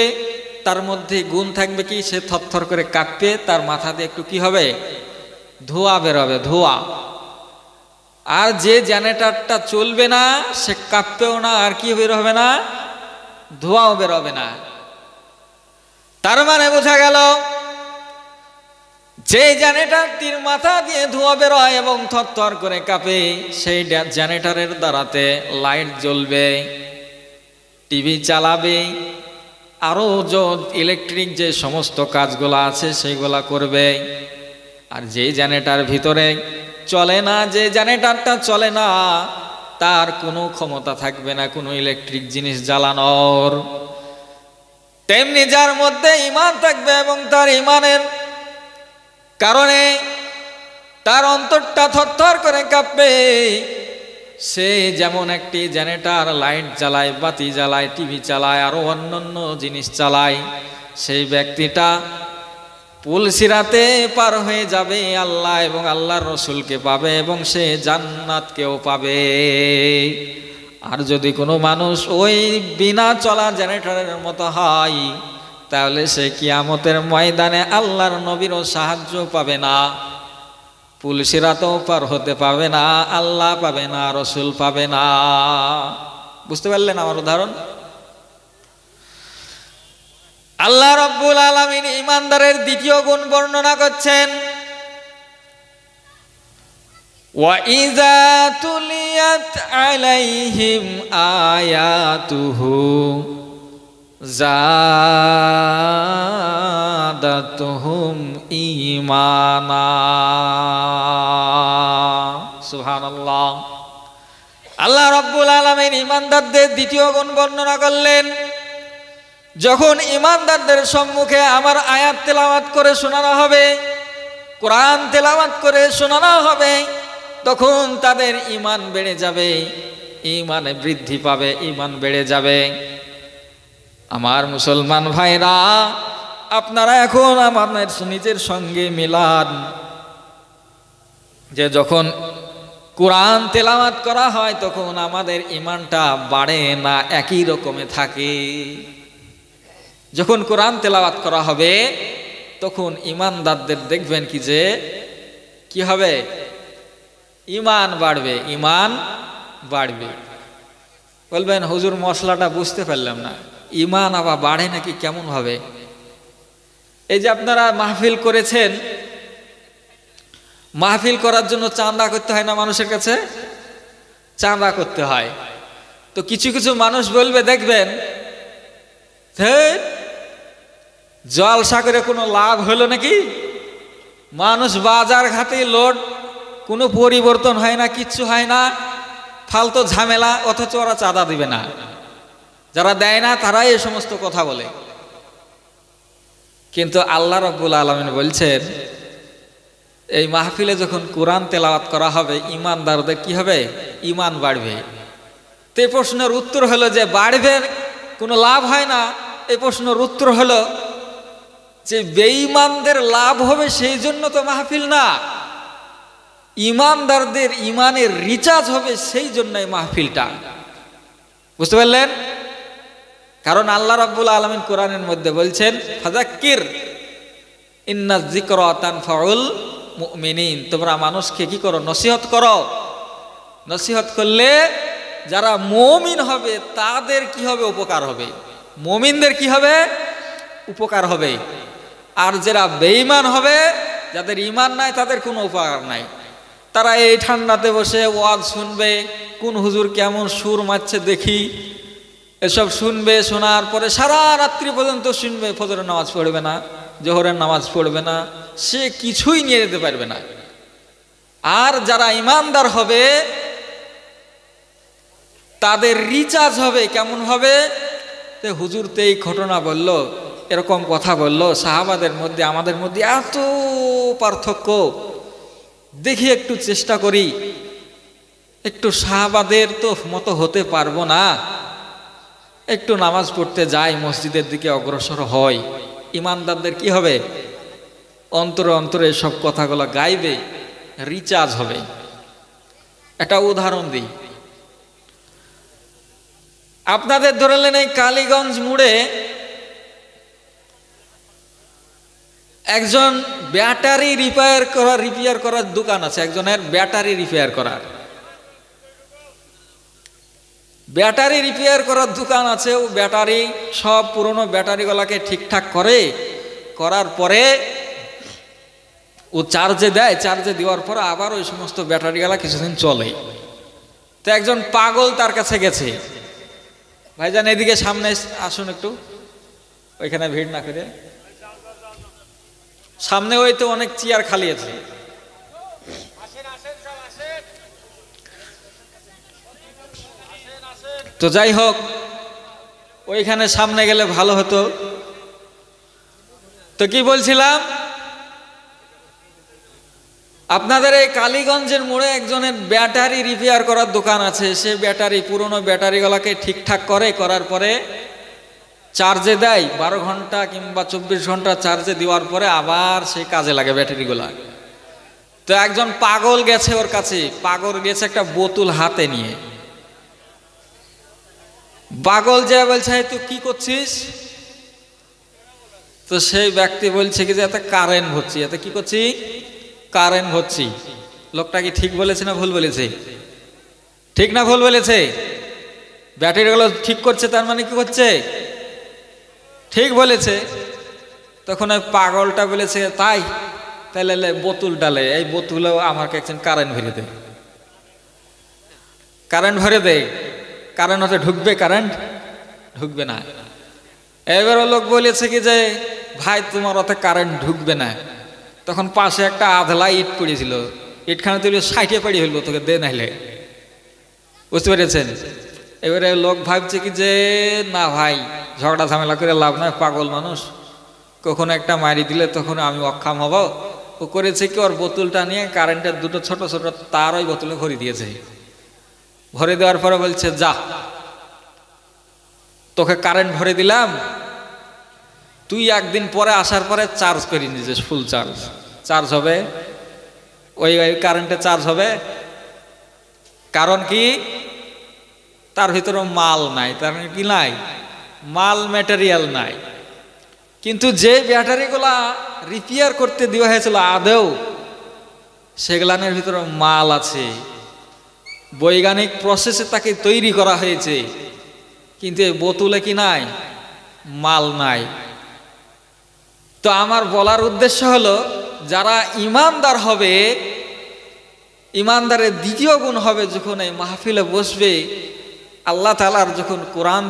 তার মধ্যে গুণ থাকবে কি, সে থরথর করে কাঁপবে, তার মাথা দিয়ে একটু কি হবে, ধোঁয়া বেরোবে, ধোঁয়া। আর যে জেনারেটরটা চলবে না, সে কাঁপবেও না, আর কি বের হবে না, ধোঁয়াও বেরোবে না। তার মানে বোঝা গেল, যে জেনারেটরটির মাথা দিয়ে ধোঁয়া বেরোয় এবং থরথর করে কাঁপে, সেই জেনারেটরের দ্বারাতে লাইট জ্বলবে, টিভি চালাবে, আরও ইলেকট্রিক যে সমস্ত কাজগুলো আছে সেইগুলা করবে। আর যে জেনারেটর ভিতরে চলে না, যে জেনারেটরটা চলে না, তার কোনো ক্ষমতা থাকবে না কোনো ইলেকট্রিক জিনিস জ্বালানোর। তেমনি যার মধ্যে ঈমান থাকবে এবং তার ঈমানের কারণে তার অন্তরটা থরথর করে কাঁপবে, সে যেমন একটি জেনারেটর লাইট জ্বালায়, বাতি জ্বালায়, টিভি চালায়, আরো অন্যান্য জিনিস চালায়, সেই ব্যক্তিটা পুলসিরাতে পার হয়ে যাবে, আল্লাহ এবং আল্লাহর রসুলকে পাবে এবং সে জান্নাতকেও পাবে। আর যদি কোনো মানুষ ওই বিনা চলা জেনারেটরের মতো হয়, তাহলে সে কিয়ামতের ময়দানে আল্লাহর নবীরও সাহায্য পাবে না, পুলসিরাতেও পার হতে পাবে না, আল্লাহ পাবে না, রসুল পাবে না। বুঝতে পারলেন আমার উদাহরণ? আল্লাহ রাব্বুল আলামিন ঈমানদারের দ্বিতীয় গুণ বর্ণনা করছেন, ওয়া ইযা তুলিয়াত আলাইহিম আয়াতুহু যাদাতুহুম ঈমানা। সুবহানাল্লাহ। আল্লাহ রাব্বুল আলামিন ঈমানদারদের দ্বিতীয় গুণ বর্ণনা করলেন, যখন ঈমানদারদের সম্মুখে আমার আয়াত তেলাওয়াত করে শোনানো হবে, কোরআন তেলাওয়াত করে শোনানো হবে, তখন তাদের ঈমান বেড়ে যাবে, ঈমানে বৃদ্ধি পাবে, ঈমান বেড়ে যাবে। আমার মুসলমান ভাইরা, আপনারা এখন আমাদের নিজের সঙ্গে মিলান যে যখন কোরআন তেলাওয়াত করা হয় তখন আমাদের ঈমানটা বাড়ে না, একই রকমে থাকে। যখন কোরআন তেলাওয়াত করা হবে তখন ঈমানদারদের দেখবেন কি যে কি হবে, ঈমান বাড়বে, ঈমান বাড়বে। বলবেন হুজুর মশলাটা বুঝতে পারলাম না, ঈমান আবার বাড়ে নাকি কেমন হবে? এই যে আপনারা মাহফিল করেছেন, মাহফিল করার জন্য চাঁদা করতে হয় না মানুষের কাছে? চাঁদা করতে হয়। তো কিছু কিছু মানুষ বলবে, দেখবেন জলসা করে কোনো লাভ হলো নাকি? মানুষ বাজার ঘাটে লোড, কোনো পরিবর্তন হয় না, কিচ্ছু হয় না, ফালতু ঝামেলা, অথচ ওরা চাঁদা দিবে না। যারা দেয় না তারাই এই সমস্ত কথা বলে। কিন্তু আল্লাহ রাব্বুল আলামিন বলছেন, এই মাহফিলে যখন কোরআন তেলাওয়াত করা হবে ঈমানদারদের কি হবে? ঈমান বাড়বে। তো এই প্রশ্নের উত্তর হলো যে বাড়বে, কোনো লাভ হয় না। এই প্রশ্নের উত্তর হলো যে বেঈমানদের লাভ হবে সেই জন্য তো মাহফিল না, ঈমানদারদের ঈমানের রিচার্জ হবে সেই জন্য এই মাহফিলটা। বুঝতে পারলেন? কারণ আল্লাহ রাব্বুল আলামিন কোরআনের মধ্যে বলছেন, ফাযাক্কির ইন্নায যিকরা তানফাউল মুমিনিন, তোমরা মানুষকে কি করো? নসিহত করো। নসিহত করলে যারা মুমিন হবে তাদের কি হবে? উপকার হবে। মুমিনদের কি হবে? উপকার হবে। আর যারা বেঈমান হবে, যাদের ঈমান নাই, তাদের কোনো উপকার নাই। তারা এই ঠান্ডাতে বসে ওয়াজ শুনবে, কোন হুজুর কেমন সুর মারছে দেখি, এসব শুনবে, শোনার পরে সারা রাত্রি পর্যন্ত শুনবে, ফজরের নামাজ পড়বে না, জোহরের নামাজ পড়বে না, সে কিছুই নিয়ে যেতে পারবে না। আর যারা ঈমানদার হবে তাদের রিচার্জ হবে। কেমন হবে? হুজুর তো এই ঘটনা বলল, এরকম কথা বলল, সাহাবাদের মধ্যে আমাদের মধ্যে এত পার্থক্য, দেখি একটু চেষ্টা করি, একটু সাহাবাদের তো মতো হতে পারবো না, একটু নামাজ পড়তে যাই, মসজিদের দিকে অগ্রসর হয়। ঈমানদারদের কি হবে? অন্তরে অন্তরে সব কথাগুলো গাইবে, রিচার্জ হবে। একটা উদাহরণ দিই আপনাদের। ধরলেন এই কালীগঞ্জ মোড়ে একজন ব্যাটারি রিপেয়ার করার দোকান আছে, একজনের ব্যাটারি রিপেয়ার করার দোকান আছে। ও ব্যাটারি সব পুরনো ব্যাটারিগুলাকে ঠিকঠাক করার পরে ও চার্জে দেয়, চার্জে দেওয়ার পর আবার ওই সমস্ত ব্যাটারিগুলা কিছুদিন চলে। তো একজন পাগল তার কাছে গেছে, ভাইজান এদিকে সামনে আসুন একটু, ওইখানে ভিড় না করে সামনে, ওই তো অনেক চেয়ার খালি আছে। তো যাই হোক, ওইখানে সামনে গেলে ভালো হতো। তো কি বলছিলাম, আপনাদের এই কালীগঞ্জের মোড়ে একজনের ব্যাটারি রিপেয়ার করার দোকান আছে। সে ব্যাটারি, পুরনো ব্যাটারিগুলোকে ঠিকঠাক করার পরে চার্জে দেয়, 12 ঘন্টা কিংবা 24 ঘন্টা চার্জে দেওয়ার পরে আবার সেই কাজে লাগে ব্যাটারিগুলা। তো একজন পাগল গেছে ওর কাছে, পাগল গেছে একটা বোতল হাতে নিয়ে। পাগল যে বলছে, তুই কি করছিস? তো সেই ব্যক্তি বলছে কি যে এতে কারেন্ট ভরছি। এতে কি করছি? কারেন্ট ভরছি। লোকটা কি ঠিক বলেছে না ভুল বলেছে? ঠিক না ভুল বলেছে? ব্যাটারিগুলো ঠিক করছে, তার মানে কি করছে? ঠিক বলেছে। তখন ওই পাগলটা বলেছে, তাইলে বোতল ডালে, এই বোতলেও আমাকে একজন কারেন্ট ভরে দে। কারেন্ট ভরে দে। কারেন্ট হতে ঢুকবে? কারেন্ট ঢুকবে না। এবার লোক বলেছে কি যে ভাই তোমার ওতে কারেন্ট ঢুকবে না। তখন পাশে একটা আধলা ইট পড়েছিল, ইটখানে তুই 60 পড়ে হইল, তোকে দে নাইলে। বুঝতে পেরেছেন? এবারে লোক ভাবছে কি যে না ভাই, ঝগড়া ঝামেলা করে লাভ নয়, পাগল মানুষ, কখনো একটা মারি দিলে তখন আমি অক্ষম হব। ও করেছে কি, ওর বোতলটা নিয়ে কারেন্টের দুটো ছোট ছোট তার ওই বোতলে ভরে দিয়েছে। ভরে দেওয়ার পরে বলছে, যা তোকে কারেন্ট ভরে দিলাম, তুই একদিন পরে আসার পরে চার্জ করে নিয়েছিস, ফুল চার্জ হবে, ওই কারেন্টে চার্জ হবে। কারণ কি, তার ভিতরে মাল নাই, তার কি নাই, মাল ম্যাটেরিয়াল নাই। কিন্তু যে ব্যাটারিগুলা রিপেয়ার করতে দেওয়া হয়েছিল আদৌ সেগুলানের ভিতরে মাল আছে, বৈজ্ঞানিক প্রসেসে তাকে তৈরি করা হয়েছে। কিন্তু এই বোতলে কি নাই, মাল নাই। তো আমার বলার উদ্দেশ্য হলো, যারা ইমানদার হবে, ইমানদারের দ্বিতীয় গুণ হবে, যখন এই মাহফিলে বসবে, আল্লাহ তাআলার যখন কোরআন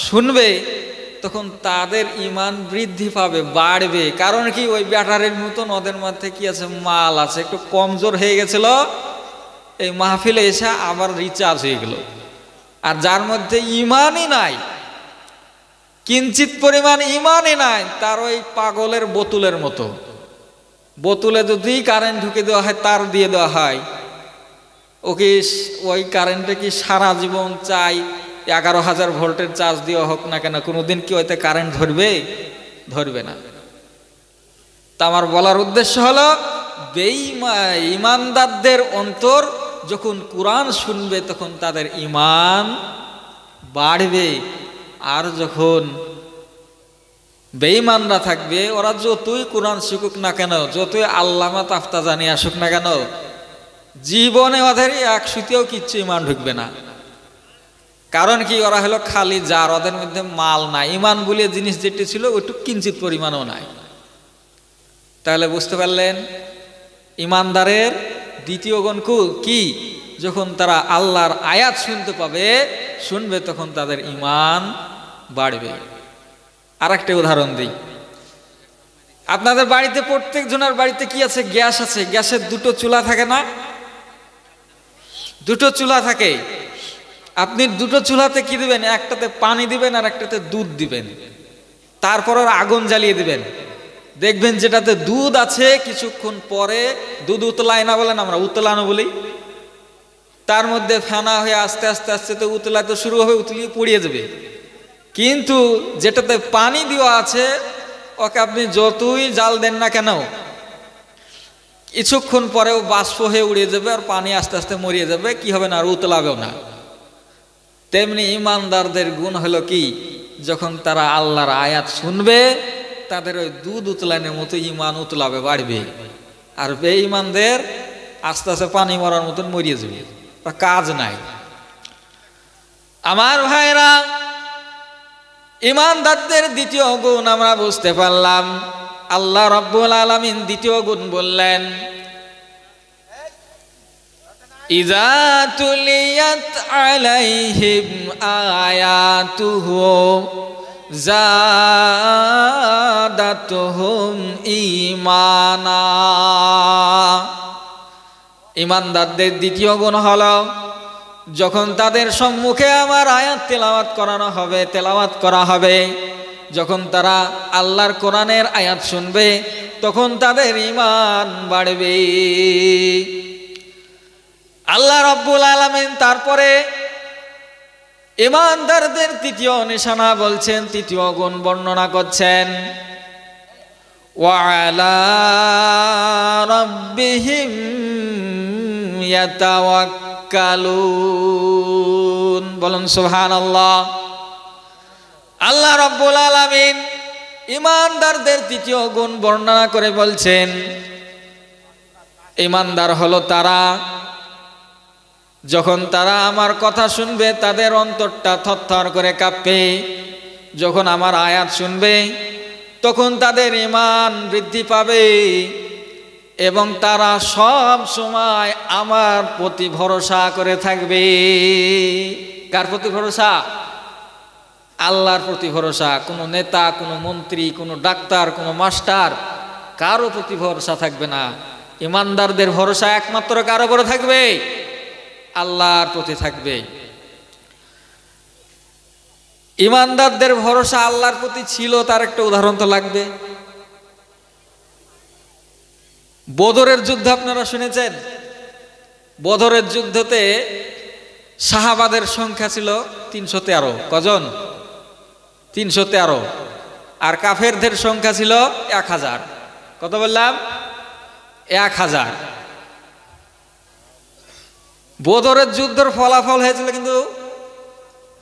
শুনবে, তখন তাদের ইমান বৃদ্ধি পাবে, বাড়বে। কারণ কি, ওই ব্যাটারির মতন ওদের মধ্যে কি আছে, মাল আছে। একটু কমজোর হয়ে গেছিল, এই মাহফিলে এসে আবার রিচার্জ হয়ে গেল। আর যার মধ্যে ইমানই নাই, কিঞ্চিত পরিমাণ ইমানই নাই, তার ওই পাগলের বোতলের মতো। বোতলে যদি কারেন্ট ঢুকে দেওয়া হয়, তার দিয়ে দেওয়া হয়, ওকে ওই কারেন্টে কি সারা জীবন চাই 11,000 ভোল্টের চার্জ দেওয়া হোক না কেন, কোনোদিন কি ওইতে কারেন্ট ধরবে? ধরবে না। তা আমার বলার উদ্দেশ্য হলো, ইমানদারদের অন্তর যখন কোরআন শুনবে, তখন তাদের ইমান বাড়বে। আর যখন বেঈমানরা থাকবে, ওরা যতই কোরআন শিখুক না কেন, যতই আল্লামা তাফতা জানিয়ে আসুক না কেন, জীবনে ওদের 100তেও কিচ্ছু ইমান ঢুকবে না। কারণ কি, ওরা হলো খালি জার, ওদের মধ্যে মাল নাই। ইমান বলে জিনিস যেটি ছিল ওইটু কিঞ্চিত পরিমাণও নাই। তাহলে বুঝতে পারলেন, ইমানদারের দ্বিতীয় গুণ কি, যখন তারা আল্লাহর আয়াত শুনবে, তখন তাদের ইমান বাড়বে। আর একটা উদাহরণ দিই, আপনাদের বাড়িতে, প্রত্যেক জনের বাড়িতে কি আছে, গ্যাস আছে। গ্যাসের দুটো চুলা থাকে না? দুটো চুলা থাকে। আপনি দুটো চুলাতে কি দিবেন, একটাতে পানি দিবেন আর একটাতে দুধ দিবেন, তারপর আগুন জ্বালিয়ে দিবেন। দেখবেন যেটাতে দুধ আছে, কিছুক্ষণ পরে দুধ উতলায় না, বলেন আমরা উতলানো বলি, তার মধ্যে ফেনা হয়ে আস্তে আস্তে আস্তে তো উতলাতে শুরু হবে, উতলিয়ে পড়িয়ে যাবে। কিন্তু যেটাতে পানি দেওয়া আছে, ওকে আপনি যতই জাল দেন না কেন, কিছুক্ষণ পরেও বাষ্প হয়ে উড়ে যাবে, আর পানি আস্তে আস্তে মরিয়ে যাবে, কি হবে না, আর উতলাবেও না। তেমনি ইমানদারদের গুণ হলো কি, যখন তারা আল্লাহর আয়াত শুনবে, তাদের ওই দুধ উতলানোর মতো ইমান উতলাবে, বাড়বে। আর বেঈমানদের আস্তে আস্তে পানি মরার মতন মরিয়ে যাবে, কাজ নাই। আমার ভাইরা, ইমানদারদের দ্বিতীয় গুণ আমরা বুঝতে পারলাম। আল্লাহ রাব্বুল আলামিন দ্বিতীয় গুণ বললেন, ইযা তুলিয়াত আলাইহিম আয়াতুহু যাদাতুহুম ঈমানা। ইমানদারদের দ্বিতীয় গুণ হলো, যখন তাদের সম্মুখে আমার আয়াত তেলাওয়াত করা হবে, যখন তারা আল্লাহর কোরআনের আয়াত শুনবে তখন তাদের ঈমান বাড়বে। আল্লাহ রাব্বুল আলামিন তারপরে ঈমানদারদের তৃতীয় নিশানা বলছেন, তৃতীয় গুণ বর্ণনা করছেন, ওয়া আলা রাব্বিহিম ইয়াতাওয়াক্কালুন। বলুন সুবহানাল্লাহ। আল্লাহ রাব্বুল আলামিন ঈমানদারদের তৃতীয় গুণ বর্ণনা করে বলছেন, ঈমানদার হলো তারা যখন তারা আমার কথা শুনবে তাদের অন্তরটা থরথর করে কাঁপবে, যখন আমার আয়াত শুনবে তখন তাদের ঈমান বৃদ্ধি পাবে এবং তারা সব সময় আমার প্রতি ভরসা করে থাকবে। কার প্রতি ভরসা? আল্লাহর প্রতি ভরসা। কোনো নেতা, কোনো মন্ত্রী, কোনো ডাক্তার, কোনো মাস্টার কারো প্রতি ভরসা থাকবে না। ঈমানদারদের ভরসা একমাত্র কার উপরে থাকবে? আল্লাহর প্রতি থাকবে। ঈমানদারদের ভরসা আল্লাহর প্রতি ছিল, তার একটা উদাহরণ তো লাগবে। বদরের যুদ্ধ আপনারা শুনেছেন। বদরের যুদ্ধতে সাহাবাদের সংখ্যা ছিল 313। কজন? 313। আর কাফেরদের সংখ্যা ছিল 1000। কত বললাম? 1000। বদরের যুদ্ধের ফলাফল হয়েছিল কিন্তু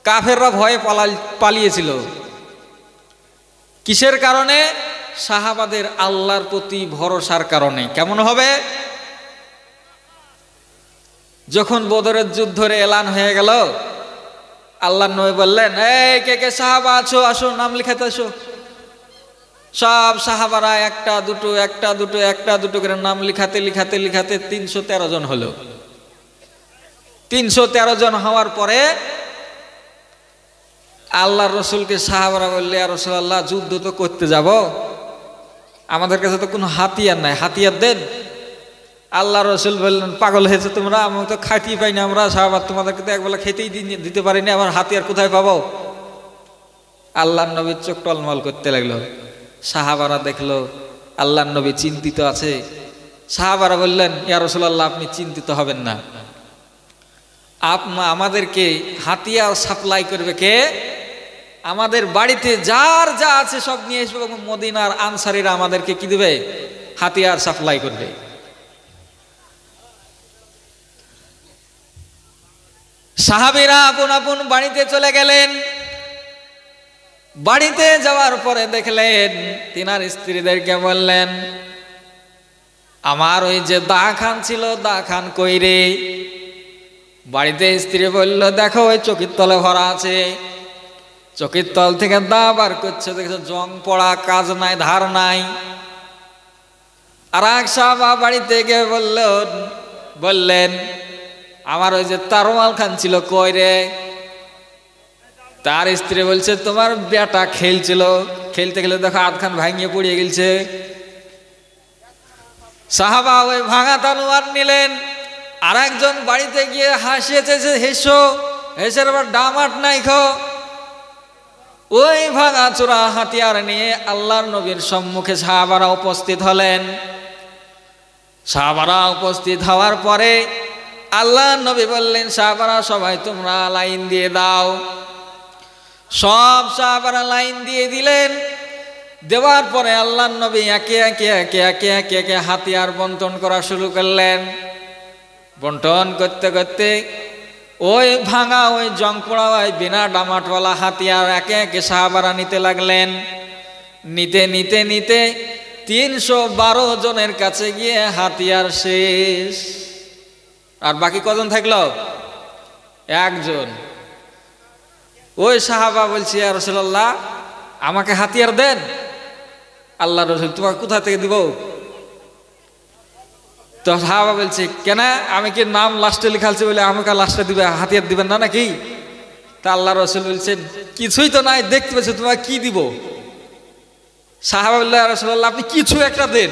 কাফেররা ভয়ে পালিয়েছিল। কিসের কারণে? সাহাবাদের আল্লাহর প্রতি ভরসার কারণে। কেমন হবে? যখন বদরের যুদ্ধের এলান হয়ে গেল, আল্লাহর নবী বললেন, এই কে কে সাহাবা আছো, আসো নাম লিখাতে আসো। সব সাহাবারা একটা দুটো করে নাম লিখাতে 313 জন হলো। 313 জন হওয়ার পরে আল্লাহর রসুলকে সাহাবারা বললে, ইয়া রাসূলুল্লাহ, যুদ্ধ তো করতে যাব, আমাদের কাছে তো কোনো হাতিয়ার নাই, হাতিয়ার দেন। আল্লাহ রসুল বললেন, পাগল হয়েছে তোমরা, আমি তো খাইতেই পাই না আমরা, সাহাবা তোমাদেরকে তো একবেলা খেতেই দিতে পারিনি, আবার হাতিয়ার কোথায় পাবো? আল্লাহর নবীর চোখ টলমল করতে লাগলো। সাহাবারা দেখলো আল্লাহর নবী চিন্তিত আছে। সাহাবারা বললেন, ইয়া রাসূলুল্লাহ, আপনি চিন্তিত হবেন না, আমাদেরকে হাতিয়ার সাপ্লাই করবে কে? আমাদের বাড়িতে যার যা আছে সব নিয়ে এসবে এবং মদিনার আনসারীরা আমাদেরকে কি দিবে? হাতিয়ার সাপ্লাই করবে। সাহাবীরা আপন আপন বাড়িতে চলে গেলেন। বাড়িতে যাওয়ার পরে দেখলেন, তিনার স্ত্রীদেরকে বললেন, আমার ওই যে দা খান ছিল, দা খান কই রে? বাড়িতে স্ত্রী বলল, দেখো ওই চকির তলে ভরা আছে। চকির তল থেকে দা বার করছে, দেখছো জং পড়া, কাজ নাই, ধার নাই। আর এক সাহাবা বাড়িতে গিয়ে বললেন, আমার ওই যে তারওয়াল খান ছিল কই রে? তার স্ত্রী বলছে, তোমার বেটা খেলছিল, খেলতে গেলে দেখো আধখান ভাঙিয়ে পড়িয়ে গেছে। সাহাবা ওই ভাঙা তলোয়ার নিলেন। আর একজন বাড়িতে গিয়ে হাসিয়েছে, হেসের আবার ডামাট নাই খো। ওই ভাঙা চূড়া হাতিয়ার নিয়ে আল্লাহর নবীর সম্মুখে সাহাবারা উপস্থিত হলেন। সাহাবারা উপস্থিত হওয়ার পরে আল্লাহর নবী বললেন, সাহাবারা সবাই তোমরা লাইন দিয়ে দাও। সব সাহাবারা লাইন দিয়ে দিলেন। দেওয়ার পরে আল্লাহর নবী একে একে হাতিয়ার বন্টন করা শুরু করলেন। বন্টন করতে করতে ওই ভাঙা, ওই জং পোড়া, ওই বিনা ডামাটওয়ালা হাতিয়ার একে একে সাহাবারা নিতে লাগলেন। নিতে 312 জনের কাছে গিয়ে হাতিয়ার শেষ। আর বাকি কজন থাকলো? একজন। ওই সাহাবা বলছে, ইয়া রাসূলুল্লাহ, আমাকে হাতিয়ার দেন। আল্লাহ রসুল, তোমাকে কোথা থেকে দিব? তো সাহাবা বলছে, কেন, আমি কি নাম লাস্টে লিখালছি বলে আমাকে লাস্টে দিবে, হাতিয়ার দিবেন না নাকি? তা আল্লাহ রসুল বলছেন, কিছুই তো নাই, দেখতে পেয়েছো, তোমাকে কি দিব? সাহাবা বলল, ইয়া রাসূলুল্লাহ, আপনি কিছু একটা দেন,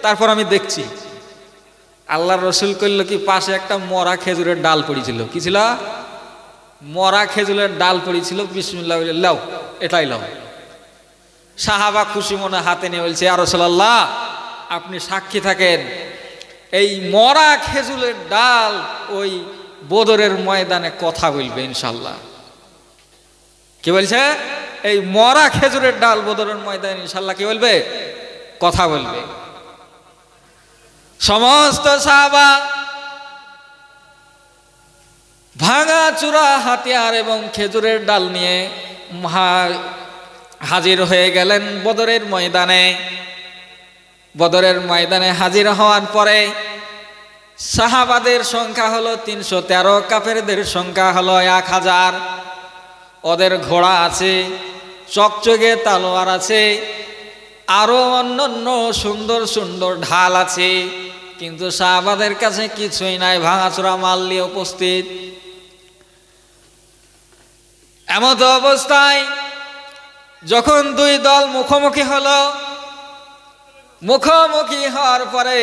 তারপর আমি দেখছি। আল্লাহ রসুল করলো কি, পাশে একটা মরা খেজুরের ডাল পড়েছিল। কি ছিল? মরা খেজুরের ডাল পড়েছিল। বিসমিল্লাহ বলে, লাও, এটাই লাও। সাহাবা খুশি মনে হাতে নিয়ে বলছে, ইয়া রাসূলুল্লাহ, আপনি সাক্ষী থাকেন, এই মরা খেজুরের ডাল ওই বদরের ময়দানে কথা বলবে ইনশাল্লাহ। কি বলছে? এই মরা খেজুরের ডাল বদরের ময়দানে ইনশাল্লাহ কি বলবে? কথা বলবে। সমস্ত সাহাবা ভাঙা চূড়া হাতিয়ার এবং খেজুরের ডাল নিয়ে হাজির হয়ে গেলেন বদরের ময়দানে। বদরের ময়দানে হাজির হওয়ার পরে সাহাবাদের সংখ্যা হলো 313, কাফেরদের সংখ্যা হলো 1000। ওদের ঘোড়া আছে, চকচকে তালোয়ার আছে, আরো অন্যান্য সুন্দর সুন্দর ঢাল আছে, কিন্তু সাহাবাদের কাছে কিছুই নাই, ভাঙাচোরা মাল নিয়ে উপস্থিত। এমত অবস্থায় যখন দুই দল মুখোমুখি হলো, মুখোমুখি হওয়ার পরে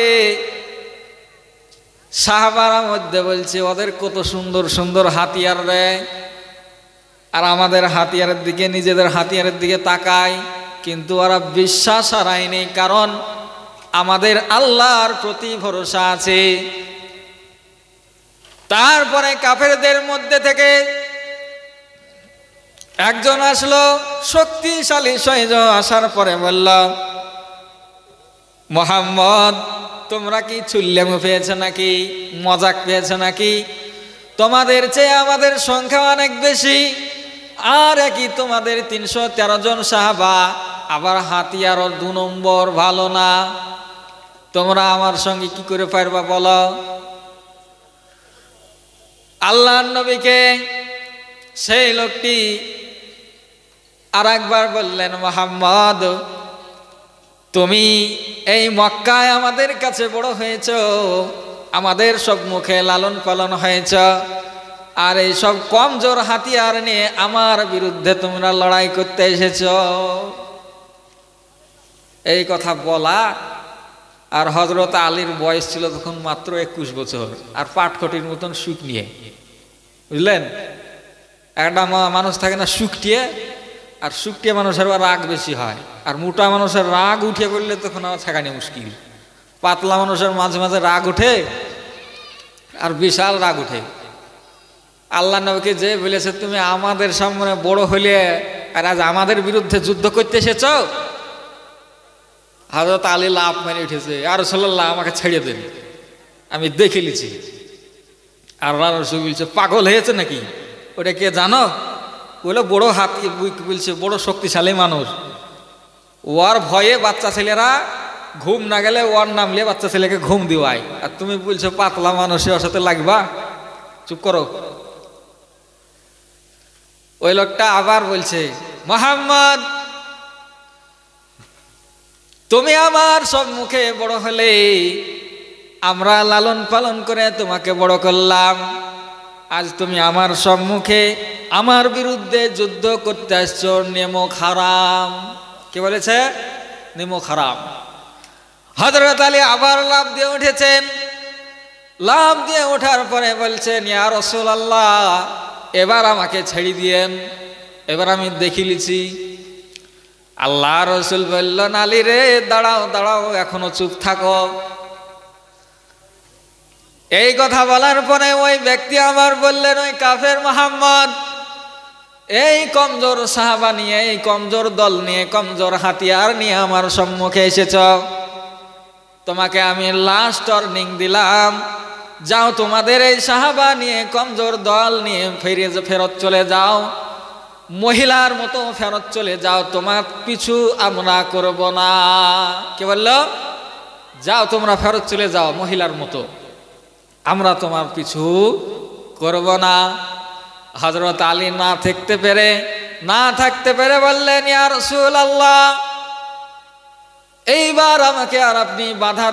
সাহাবারা মধ্যে বলছে, ওদের কত সুন্দর সুন্দর হাতিয়ার রে, আর আমাদের হাতিয়ারের দিকে, নিজেদের হাতিয়ারের দিকে তাকায়, কিন্তু ওরা বিশ্বাস হারায়নি, কারণ আমাদের আল্লাহর প্রতি ভরসা আছে। তারপরে কাফেরদের মধ্যে থেকে একজন আসলো, শক্তিশালী সৈন্য, আসার পরে বলল, মুহাম্মদ, তোমরা কি চুল্লেমু পেয়েছ নাকি, মজাক পেয়েছ নাকি? তোমাদের চেয়ে আমাদের সংখ্যা অনেক বেশি, আর একই তোমাদের 313 জন সাহাবা, আবার হাতিয়ার 2 নম্বর ভালো না, তোমরা আমার সঙ্গে কি করে পারবা বলো? আল্লাহর নবীকে সেই লোকটি আর একবার বললেন, মুহাম্মদ, তুমি এই মক্কায় আমাদের কাছে বড় হয়েছ, আমাদের সব মুখে লালন পালন হয়েছ, আর এই সব কমজোর হাতিয়ার নিয়ে আমার বিরুদ্ধে তোমরা লড়াই করতে এসেছ। এই কথা বলা, আর হযরত আলীর বয়স ছিল তখন মাত্র 21 বছর, আর পাটকটির মতন সুখ নিয়ে, বুঝলেন? একটা মানুষ থাকে না সুখটিয়ে, আর সুখটিয়ে মানুষের রাগ বেশি হয়, আর মোটা মানুষের রাগ উঠে করলে তখন আমার ঠেকানো মুশকিল। পাতলা মানুষের মাঝে মাঝে রাগ উঠে, আর বিশাল রাগ উঠে। আল্লাহ নবীকে যে বলেছে, তুমি আমাদের সামনে বড় হইলে আর আজ আমাদের বিরুদ্ধে যুদ্ধ করতে এসেছ, হযরত আলী লাফ মেরে উঠেছে, ইয়া রাসূলুল্লাহ, আমাকে ছেড়ে দেন, আমি দেখে নিছি। আর রাসূল বলছে, পাগল হয়েছে নাকি? ওটা কে জানো? বলে বড় হাত বলছে, বড় শক্তিশালী মানুষ, ওর ভয়ে বাচ্চা ছেলেরা ঘুম না গেলে ওর নাম নিয়ে বাচ্চা ছেলেকে ঘুম দিওয়ায়, আর তুমি বলছো পাতলা মানুষের ওর সাথে লাগবা? চুপ করো। ওই লোকটা আবার বলছে, মুহাম্মদ, তুমি আমার সব মুখে বড় হলে, আমরা লালন পালন করে তোমাকে বড় করলাম, আজ তুমি আমার সম্মুখে আমার বিরুদ্ধে যুদ্ধ করতে আসছো, নেমো হারাম। কি বলেছে? নেমো হারাম। হযরত আলী আবার লাফ দিয়ে উঠেছেন। লাফ দিয়ে ওঠার পরে বলছেন, ইয়া রাসূলুল্লাহ, এবার আমাকে ছেড়ে দিয়েন, এবার আমি দেখি লিছি। আল্লাহ রাসূল বললেন, আলী রে, দাঁড়াও দাঁড়াও, এখনো চুপ থাকো। এই কথা বলার পরে ওই ব্যক্তি আবার বললেন, ওই কাফের মুহাম্মদ, এই কমজোর সাহাবা নিয়ে, এই কমজোর দল নিয়ে, কমজোর হাতিয়ার নিয়ে আমার সম্মুখে এসেছ, তোমাকে আমি লাস্ট ওয়ার্নিং দিলাম, যাও তোমাদের এই সাহাবা নিয়ে, কমজোর দল নিয়ে ফেরত চলে যাও, মহিলার মতো ফেরত চলে যাও, তোমার পিছু আমরা করব না। কে বলল? যাও তোমরা ফেরত চলে যাও মহিলার মতো, আমরা তোমার পিছু করব না। হযরত আলী না থাকতে পেরে বললেন, ইয়া রাসূলুল্লাহ, এইবার আমাকে আর আপনি বাধা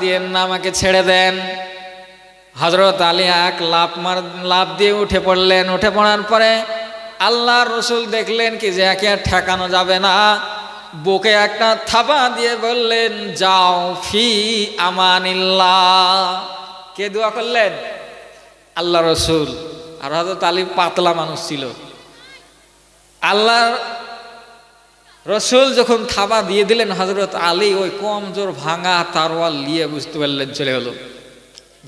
দিয়েন না, আমাকে ছেড়ে দেন। হযরত আলী এক লাফ দিয়ে উঠে পড়লেন। উঠে পড়ার পরে আল্লাহর রাসূল দেখলেন কি যে একে আর ঠেকানো যাবে না, বুকে একটা থাবা দিয়ে বললেন, যাও ফি আমানিল্লাহ। কে দোয়া করলেন? আল্লাহ রাসূল। আর হযরত আলী পাতলা মানুষ ছিল। আল্লাহর রসুল যখন থাবা দিয়ে দিলেন, হযরত আলী ওই কমজোর ভাঙা তারওয়াল নিয়ে বুঝতে পারলেন চলে গেল।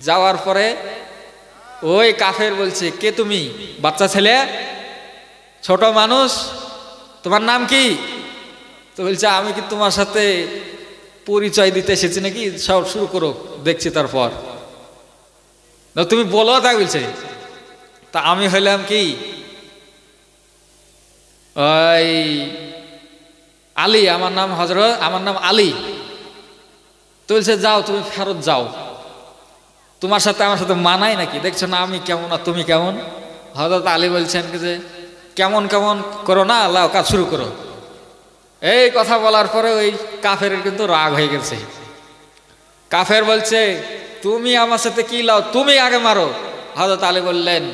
যাওয়ার পরে ওই কাফের বলছে, কে তুমি? বাচ্চা ছেলে, ছোট মানুষ, তোমার নাম কি? তো বলছে, আমি কি তোমার সাথে পরিচয় দিতে এসেছি নাকি? সব শুরু করো, দেখছি তারপর। তুমি বলো, তাই বলছে। তা আমি হইলাম কি ওই আলী, আমার নাম হযরত, আমার নাম আলী। তো বলছে, যাও তুমি ফেরত যাও, তোমার সাথে আমার সাথে মানায় নাকি? দেখছো না আমি কেমন আর তুমি কেমন? হযরত আলী বলছেন যে কেমন কেমন করো না, আল্লাহ কাজ শুরু করো। এই কথা বলার পরে ওই কাফের কিন্তু রাগ হয়ে গেছে। কাফের বলছে, তুমি আমার সাথে কি লাও, তুমি আগে মারো। হযরত আলী বললেন,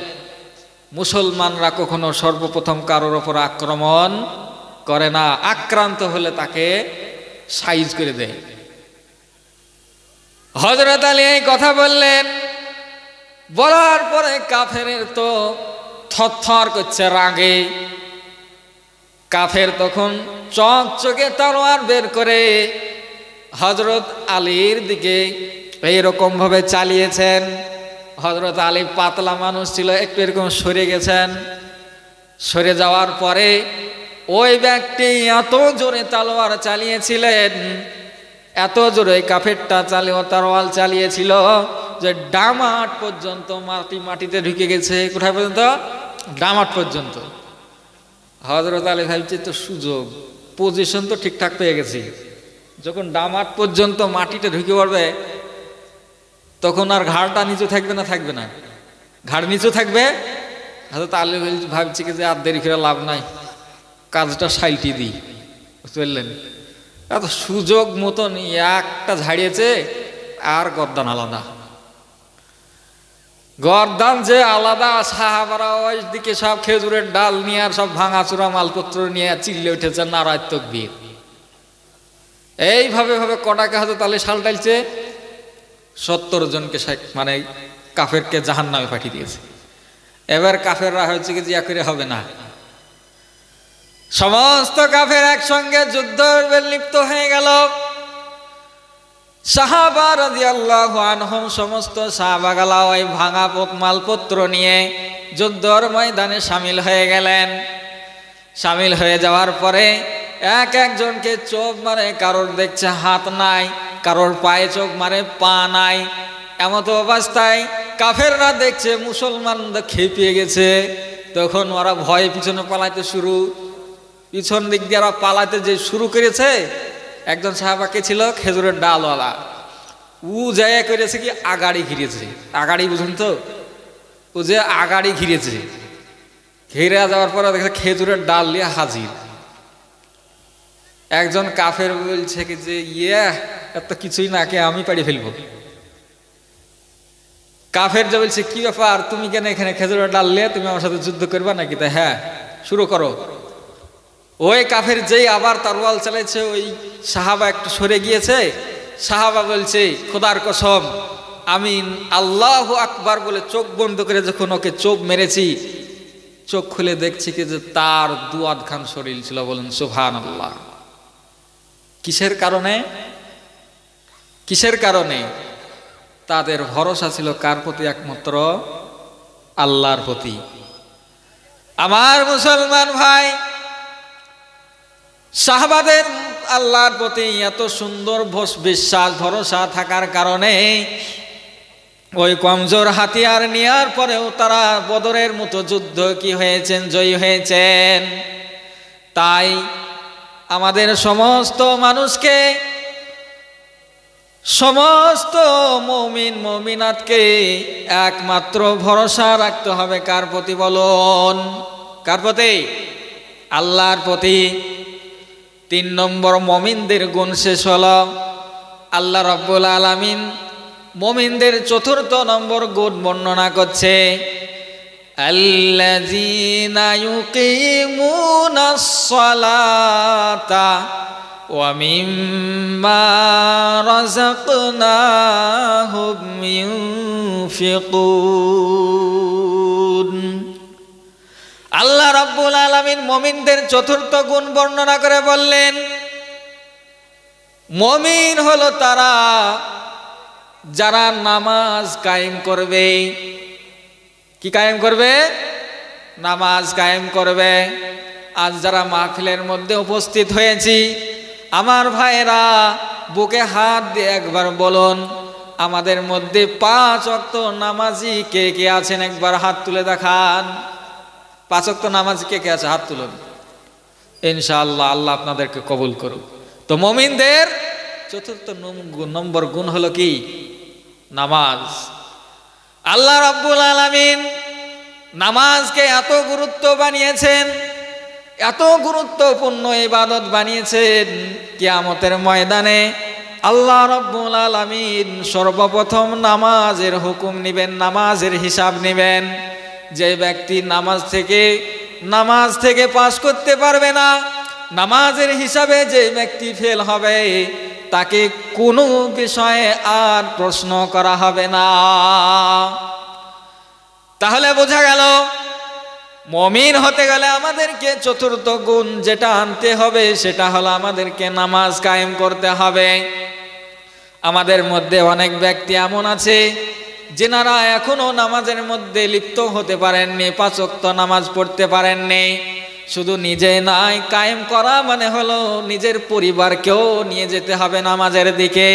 মুসলমানরা কখনো সর্বপ্রথম কারোর ওপর আক্রমণ করে না, আক্রান্ত হলে তাকে সাইজ করে দেয়। হযরত আলী এই কথা বললেন, বলার পরে কাফেরের তো থরথর করছে রাগে। কাফের তখন চকচকে তলোয়ার বের করে হযরত আলীর দিকে এইরকম ভাবে চালিয়েছেন। হযরত আলী পাতলা মানুষ ছিল, একটু এরকম সরে গেছেন। সরে যাওয়ার পরে ওই ব্যক্তি এত জোরে তলোয়ার চালিয়েছিলেন, এত জোরে কাফেরটা তরোয়াল চালিয়েছিল যে ডামাট পর্যন্ত মাটিতে ঢুকে গেছে। কোথায় পর্যন্ত? ডামাট পর্যন্ত। হযরত আলী ভাবছে, তো সুযোগ, পজিশন তো ঠিকঠাক পেয়ে গেছি, যখন ডামাট পর্যন্ত মাটিতে ঢুকে পড়বে তখন আর ঘাড়টা নিচু থাকবে না? থাকবে না, ঘাড় নিচু থাকবে। হযরত আলী ভাবছে যে আর দেরি করে লাভ নাই, কাজটা সাইলটি দিই, বুঝতে পারলেন? এত সুযোগ মতন একটা ঝাড়িয়েছে, আর গর্দান আলাদা, গর্দান যে আলাদা। সাহাবারা ওই দিকে সব খেজুরের ডাল নিয়ে আর সব ভাঙাচুরা মালপত্র নিয়ে চিল্লে উঠেছে, নারায় তাকবীর। এইভাবে ভাবে কটাকে হযরত আলী সালটাইছে, 70 জনকে মানে কাফেরকে জাহান্নামে পাঠিয়ে দিয়েছে। এবার কাফেররা হয়েছে কি জিয়া করে হবে না, সমস্ত কাফের একসঙ্গে যুদ্ধে লিপ্ত হয়ে গেল। সাহাবা রাদিয়াল্লাহু আনহুম সমস্ত সাহাবাগালা ওই ভাঙা মালপত্র নিয়ে যুদ্ধের ময়দানে শামিল হয়ে গেলেন। শামিল হয়ে যাওয়ার পরে এক একজনকে চোখ মারে, কারোর দেখছে হাত নাই, কারোর পায়ে চোখ মারে, পা নাই। এমতো অবস্থায় কাফেররা দেখছে মুসলমানরা খেপিয়ে গেছে, তখন ওরা ভয়ে পিছনে পালাইতে শুরু। পিছন দিক দিয়ে ওরা পালাইতে যে শুরু করেছে, একজন সাহাবাকে ছিল খেজুরের ডালওয়ালা, ও জায়গা করেছে কি আগাড়ি ঘিরেছে। আগাড়ি বুঝুন তো, ও যে আগাড়ি ঘিরেছে, ঘিরে যাওয়ার পরে দেখছে খেজুরের ডাল নিয়ে হাজির। একজন কাফের বলছে কি যে এত কিছুই না, কে আমি পাড়ি ফেলবো। কাফের যে বলছে, কি ব্যাপার, তুমি কেন এখানে খেজুরের ডাল নিয়ে, তুমি আমার সাথে যুদ্ধ করবা নাকি? তা হ্যাঁ, শুরু করো। ওই কাফের যেই আবার তরোয়াল চালাইছে, ওই সাহাবা একটু সরে গিয়েছে। সাহাবা বলছে, খোদার কসম, আমি আল্লাহু আকবার বলে চোখ বন্ধ করে যখন ওকে চোখ মেরেছি, চোখ খুলে দেখছি কি যে তার দুয়াদ খান শরীর ছিল। বলেন সুবহানাল্লাহ। কিসের কারণে? কিসের কারণে? তাদের ভরসা ছিল কার প্রতি? একমাত্র আল্লাহর প্রতি। আমার মুসলমান ভাই, সাহাবাদের আল্লাহর প্রতি এত সুন্দর বিশ্বাস ভরসা থাকার কারণে ওই কমজোর হাতিয়ার নেওয়ার পরেও তারা বদরের মতো যুদ্ধ কি হয়েছেন, জয়ী হয়েছেন। তাই আমাদের সমস্ত মানুষকে, সমস্ত মুমিন মুমিনাতকে একমাত্র ভরসা রাখতে হবে কার প্রতি? বলুন, কার প্রতি? আল্লাহর প্রতি। 3 নম্বর মুমিনদের গুণ শেষ হলো। আল্লাহ রাব্বুল আলামিন মুমিনদের 4র্থ নম্বর গুণ বর্ণনা করছে, আল্লাযীনা ইউকিমুনাস সালাতা ওয়া মিম্মা রাযাকনাহুম ইউনফিকুন। আল্লাহ রাব্বুল আলামিন মুমিনদের চতুর্থ গুণ বর্ণনা করে বললেন, মুমিন হলো তারা যারা নামাজ কায়েম করবে। কি কায়েম করবে? নামাজ কায়েম করবে। আজ যারা মাহফিলের মধ্যে উপস্থিত হয়েছি, আমার ভাইরা বুকে হাত দিয়ে একবার বলুন, আমাদের মধ্যে 5 ওয়াক্ত নামাজি কে কে আছেন? একবার হাত তুলে দেখান। 5 ওয়াক্ত নামাজি কে কে আছে? হাত তুলুন। ইনশাআল্লাহ আল্লাহ আপনাদেরকে কবুল করুক। তো মুমিনদের চতুর্থ নম্বর গুণ হলো কি? নামাজ। আল্লাহ রাব্বুল আলামিন নামাজকে এত গুরুত্ব বানিয়েছেন, এত গুরুত্বপূর্ণ ইবাদত বানিয়েছেন, কিয়ামতের ময়দানে আল্লাহ রাব্বুল আলামিন সর্বপ্রথম নামাজের হুকুম নেবেন, নামাজের হিসাব নেবেন। যে ব্যক্তি নামাজ থেকে পাস করতে পারবে না, নামাজের হিসাবে যে ব্যক্তি ফেল হবে, তাকে কোনো বিষয়ে আর প্রশ্ন করা হবে না। তাহলে বোঝা গেল, মুমিন হতে গেলে আমাদেরকে চতুর্থ গুণ যেটা আনতে হবে সেটা হলো আমাদেরকে নামাজ কায়েম করতে হবে। আমাদের মধ্যে অনেক ব্যক্তি এমন আছে যেনারা এখনো নামাজের মধ্যে লিপ্ত হতে পারেননি, 5 ওয়াক্ত নামাজ পড়তে পারেননি। শুধু নিজে নাই, কায়েম করা মানে হলো নিজের পরিবারকেও নিয়ে যেতে হবে নামাজের দিকে।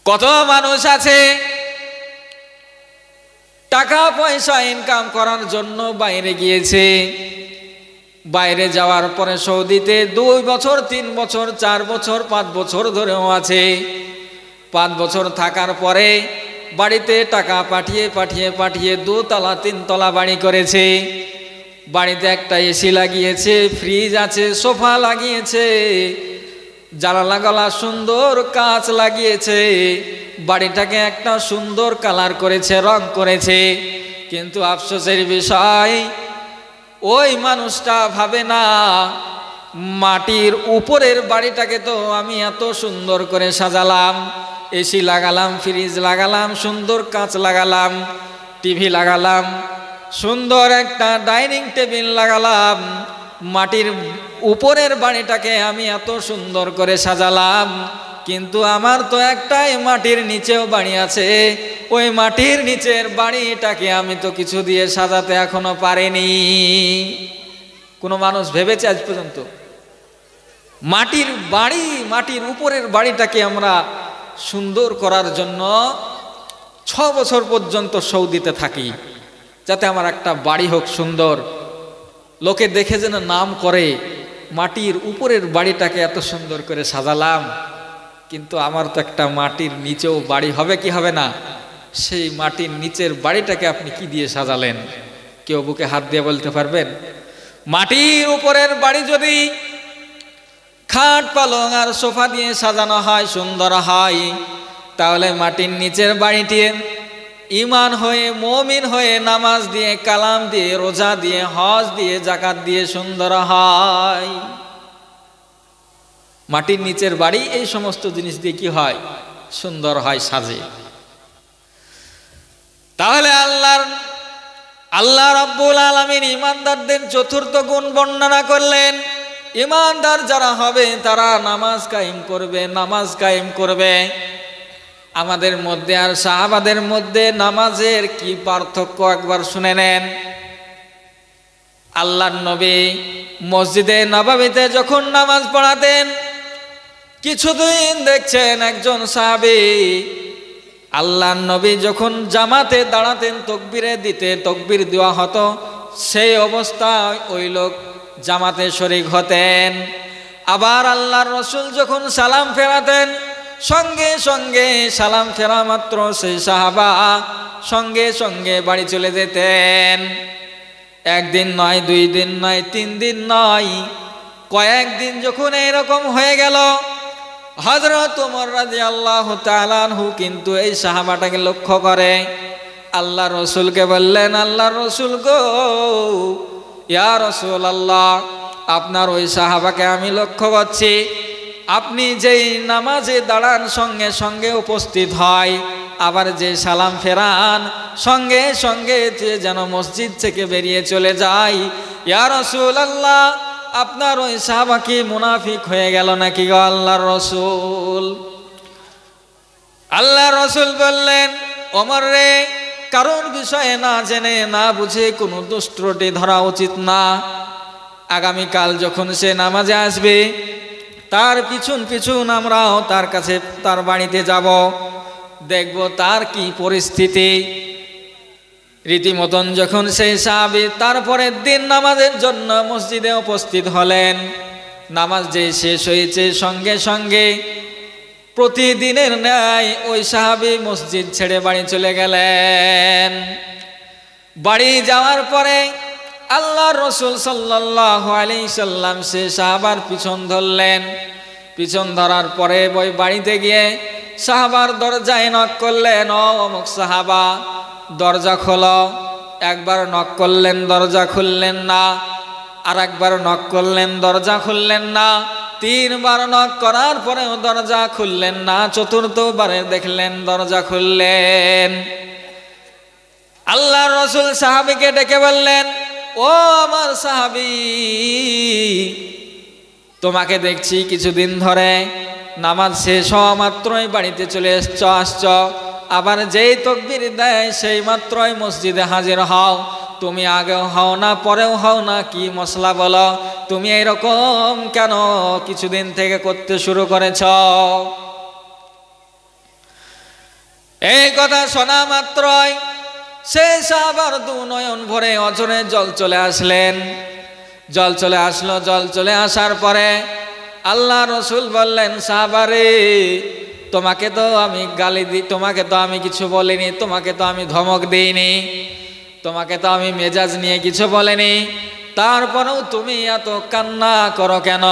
কত মানুষ আছে টাকা পয়সা ইনকাম করার জন্য বাইরে গিয়েছে, বাইরে যাওয়ার পরে সৌদিতে 2 বছর 3 বছর 4 বছর 5 বছর ধরেও আছে। 5 বছর থাকার পরে বাড়িতে টাকা পাঠিয়ে পাঠিয়ে পাঠিয়ে 2 তলা 3 তলা বাড়ি করেছে। বাড়িতে একটা এসি লাগিয়েছে, ফ্রিজ আছে, সোফা লাগিয়েছে, জানালা গলা সুন্দর কাঁচ লাগিয়েছে, বাড়িটাকে একটা সুন্দর কালার করেছে, রং করেছে। কিন্তু আফসোসের বিষয়, ওই মানুষটা ভাবে না মাটির উপরের বাড়িটাকে তো আমি এত সুন্দর করে সাজালাম, এসি লাগালাম, ফ্রিজ লাগালাম, সুন্দর কাঁচ লাগালাম, টিভি লাগালাম, সুন্দর একটা ডাইনিং টেবিল লাগালাম, মাটির উপরের বাড়িটাকে আমি এত সুন্দর করে সাজালাম, কিন্তু আমার তো একটাই মাটির নিচেও বাড়ি আছে, ওই মাটির নিচের বাড়িটাকে আমি তো কিছু দিয়ে সাজাতে এখনো পারিনি। কোনো মানুষ ভেবেছে আজ পর্যন্ত? মাটির বাড়ি, মাটির উপরের বাড়িটাকে আমরা সুন্দর করার জন্য 6 বছর পর্যন্ত সৌদিতে থাকি, যাতে আমার একটা বাড়ি হোক সুন্দর, লোকে দেখে যেন নাম করে মাটির উপরের বাড়িটাকে এত সুন্দর করে সাজালাম। কিন্তু আমার তো একটা মাটির নিচেও বাড়ি হবে কি হবে না? সেই মাটির নিচের বাড়িটাকে আপনি কি দিয়ে সাজালেন? কেউ বুকে হাত দিয়ে বলতে পারবেন? মাটির উপরের বাড়ি যদি খাট পালং আর সোফা দিয়ে সাজানো হয়, সুন্দর হয়, তাহলে মাটির নিচের বাড়িটি ঈমান হয়ে, মুমিন হয়ে, নামাজ দিয়ে, কালাম দিয়ে, রোজা দিয়ে, হজ দিয়ে, যাকাত দিয়ে সুন্দর হয়। মাটির নিচের বাড়ি এই সমস্ত জিনিস দিয়ে কি হয়? সুন্দর হয়, সাজে। তাহলে আল্লাহ রাব্বুল আলামিন ঈমানদারদের চতুর্থ গুণ বর্ণনা করলেন। ঈমানদার যারা হবে তারা নামাজ কায়েম করবে, নামাজ কায়েম করবে। আমাদের মধ্যে আর সাহাবাদের মধ্যে নামাজের কি পার্থক্য একবার শুনে নেন। আল্লাহর নবী মসজিদে নববীতে যখন নামাজ পড়াতেন, কিছুদিন দেখছেন একজন সাহাবী আল্লাহর নবী যখন জামাতে দাঁড়াতেন, তকবীরে দিতে, তকবীর দেওয়া হতো, সেই অবস্থায় ওই লোক জামাতে শরীক হতেন। আবার আল্লাহর রাসূল যখন সালাম ফেরাতেন, সঙ্গে সঙ্গে সালাম ফেরা মাত্র সেই সাহাবা সঙ্গে সঙ্গে বাড়ি চলে যেতেন। 1 দিন নয়, 2 দিন নয়, 3 দিন নয়, কয়েকদিন যখন এরকম হয়ে গেল, হযরত ওমর রাদিয়াল্লাহু তাআলা আনহু কিন্তু এই সাহাবাটাকে লক্ষ্য করে আল্লাহর রাসূলকে বললেন, আল্লাহর রাসূল গো, ইয়া রাসূলুল্লাহ, আপনার ওই সাহাবাকে আমি লক্ষ্য করছি, আপনি যেই নামাজে দাঁড়ান সঙ্গে সঙ্গে উপস্থিত হয়, আবার যে সালাম ফেরান সঙ্গে সঙ্গে যে যেন মসজিদ থেকে বেরিয়ে চলে যায়। ইয়া রাসূলুল্লাহ, আপনার ওই সাহাবা কি মুনাফিক হয়ে গেল নাকি গো আল্লাহর রাসূল? আল্লাহর রাসূল বললেন, ওমর রে, কারণ বিষয়ে না জেনে না বুঝে কোনো দুষ্টটি ধরা উচিত না। আগামীকাল যখন সে নামাজে আসবে, তার পিছন পিছন আমরাও তার কাছে তার বাড়িতে যাব, দেখব তার কি পরিস্থিতি। রীতিমতন যখন সেই সাহাবী তারপরের দিন নামাজের জন্য মসজিদে উপস্থিত হলেন, নামাজ যে শেষ হয়েছে সঙ্গে সঙ্গে প্রতিদিনের ন্যায় ওই সাহাবী মসজিদ ছেড়ে বাড়ি চলে গেলেন। বাড়ি যাওয়ার পরে আল্লাহর রাসূল সাল্লাল্লাহু আলাইহি সাল্লাম সে সাহাবার পিছন ধরলেন। পিছন ধরার পরে ওই বাড়িতে গিয়ে সাহাবার দরজায় নক করলেন, ও অমুক সাহাবা, দরজা খোলো। একবার নক করলেন, দরজা খুললেন না। আর একবার নক করলেন, দরজা খুললেন না। তিনবার নক করার পরেও দরজা খুললেন না। চতুর্থবারে দেখলেন দরজা খুললেন। আল্লাহর রাসূল সাহাবীকে ডেকে বললেন, ও আমার সাহাবী, তোমাকে দেখছি কিছুদিন ধরে নামাজ শেষ হওয়া মাত্রই বাড়িতে চলে আসছো, আবার যেই তাকবীর দেয় সেই মাত্রই মসজিদে হাজির হও। তুমি আগেও হও না, পরেও হও না, কি মশলা বলো? তুমি এরকম কেন কিছুদিন থেকে করতে শুরু করেছ? এই কথা শোনা মাত্রই সেই সাহাবার দু নয়ন ভরে অঝরে জল চলে আসলেন। জল চলে আসলো। জল চলে আসার পরে আল্লাহ রাসূল বললেন, সাহাবারে, তোমাকে তো আমি গালি দিই, তোমাকে তো আমি কিছু বলিনি, তোমাকে তো আমি ধমক দিইনি, তোমাকে তো আমি মেজাজ নিয়ে কিছু বলিনি, তারপরেও তুমি এত কান্না করো কেন?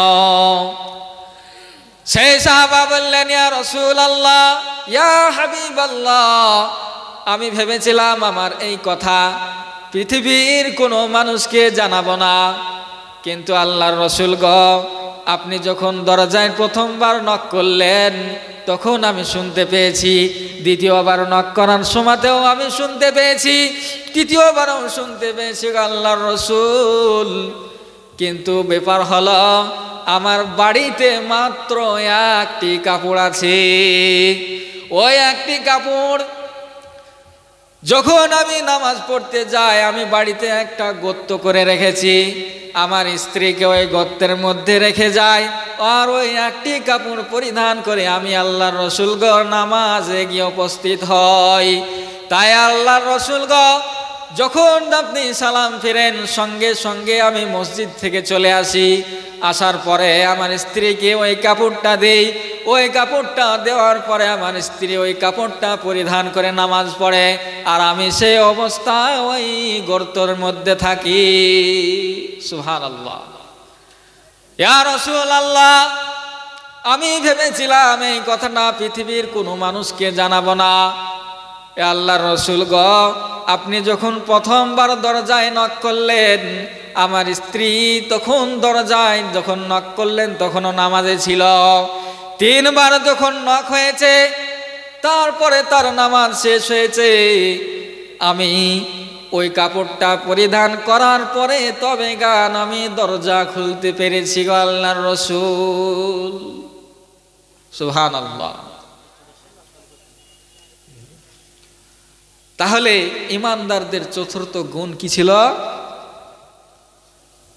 সেই সাহাবা বললেন, ইয়া রাসূলুল্লাহ, ইয়া হাবিবাল্লাহ, আমি ভেবেছিলাম আমার এই কথা পৃথিবীর কোনো মানুষকে জানাবো না, কিন্তু আল্লাহর রাসূল গো, আপনি যখন দরজায় প্রথমবার নক করলেন তখন আমি শুনতে পেয়েছি, দ্বিতীয়বার নক করার সময়তেও আমি শুনতে পেয়েছি, তৃতীয়বারও শুনতে পেয়েছি আল্লাহর রাসূল। কিন্তু ব্যাপার হলো আমার বাড়িতে মাত্র একটি কাপড় আছে। ওই একটি কাপড় যখন আমি নামাজ পড়তে যাই, আমি বাড়িতে একটা গর্ত করে রেখেছি, আমার স্ত্রীকে ওই গর্তের মধ্যে রেখে যায়, আর ওই একটি কাপড় পরিধান করে আমি আল্লাহর রাসূলগণ নামাজে গিয়ে উপস্থিত হই। তাই আল্লাহর রাসূলগণ যখন আপনি সালাম ফিরেন সঙ্গে সঙ্গে আমি মসজিদ থেকে চলে আসি, আসার পরে আমার স্ত্রীকে ওই কাপড়টা দেই, ওই কাপড়টা দেওয়ার পরে আমার স্ত্রী ওই কাপড়টা পরিধান করে নামাজ পড়ে, আর আমি সেই অবস্থায় ওই গর্তের মধ্যে থাকি। সুবহানাল্লাহ। ইয়া রাসূলুল্লাহ, আমি ভেবেছিলাম এই কথাটা পৃথিবীর কোনো মানুষকে জানাবো না। আল্লাহর রাসূল গো, আপনি যখন প্রথমবার দরজায় নক করলেন, আমার স্ত্রী তখন দরজায় যখন নক করলেন তখনও নামাজে ছিল। তিনবার যখন নক হয়েছে, তারপরে তার নামাজ শেষ হয়েছে, আমি ওই কাপড়টা পরিধান করার পরে তবে আমি দরজা খুলতে পেরেছি গো আল্লাহর রাসূল। সুবহানাল্লাহ। তাহলে ইমানদারদের চতুর্থ গুণ কি ছিল?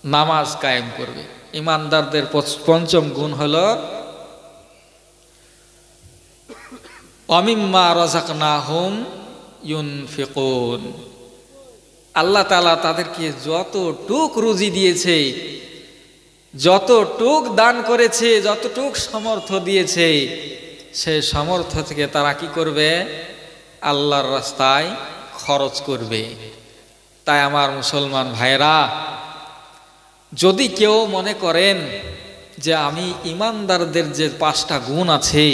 নামাজ কায়েম করবে। ইমানদারদের পঞ্চম গুণ হলো ওয়ামিম্মা রাযাকনাহুম ইউনফিকুন। আল্লাহ তাআলা তাদেরকে যতটুক রুজি দিয়েছে, যতটুক দান করেছে, যতটুক সামর্থ্য দিয়েছে, সেই সামর্থ্য থেকে তারা কি করবে? আল্লাহর রাস্তায় খরচ করবে। তাই আমার মুসলমান ভাইরা, যদি কেউ মনে করেন যে আমি ইমানদারদের যে 5টা গুণ আছে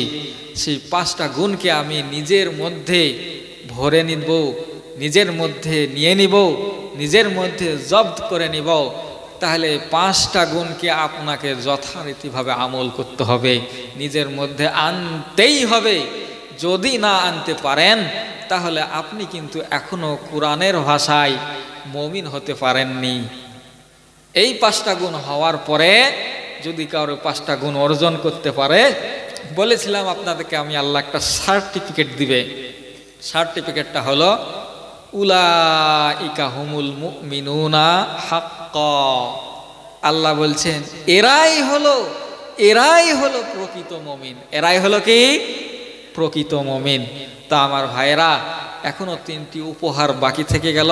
সেই 5টা গুণকে আমি নিজের মধ্যে ভরে নিব, নিজের মধ্যে নিয়ে নিব, নিজের মধ্যে জব্দ করে নিব, তাহলে 5টা গুণকে আপনাকে যথারীতিভাবে আমল করতে হবে, নিজের মধ্যে আনতেই হবে। যদি না আনতে পারেন তাহলে আপনি কিন্তু এখনো কোরআনের ভাষায় মুমিন হতে পারেননি। এই 5টা গুণ হওয়ার পরে যদি কারো 5টা গুণ অর্জন করতে পারে, বলেছিলাম আপনাদেরকে আমি, আল্লাহ একটা সার্টিফিকেট দিবে। সার্টিফিকেটটা হলো উলাইকা হুমুল মুমিনুনা হাক্কা। আল্লাহ বলছেন এরাই হলো প্রকৃত মুমিন। এরাই হলো কি? প্রকৃত মুমিন। তা আমার ভাইরা, এখনো 3টি উপহার বাকি থেকে গেল।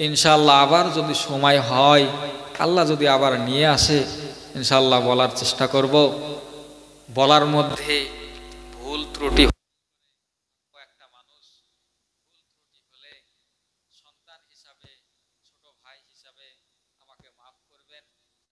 ইনশাআল্লাহ আবার যদি সময় হয়, আল্লাহ যদি আবার নিয়ে আসে, ইনশাআল্লাহ বলার চেষ্টা করব। বলার মধ্যে ভুল ত্রুটি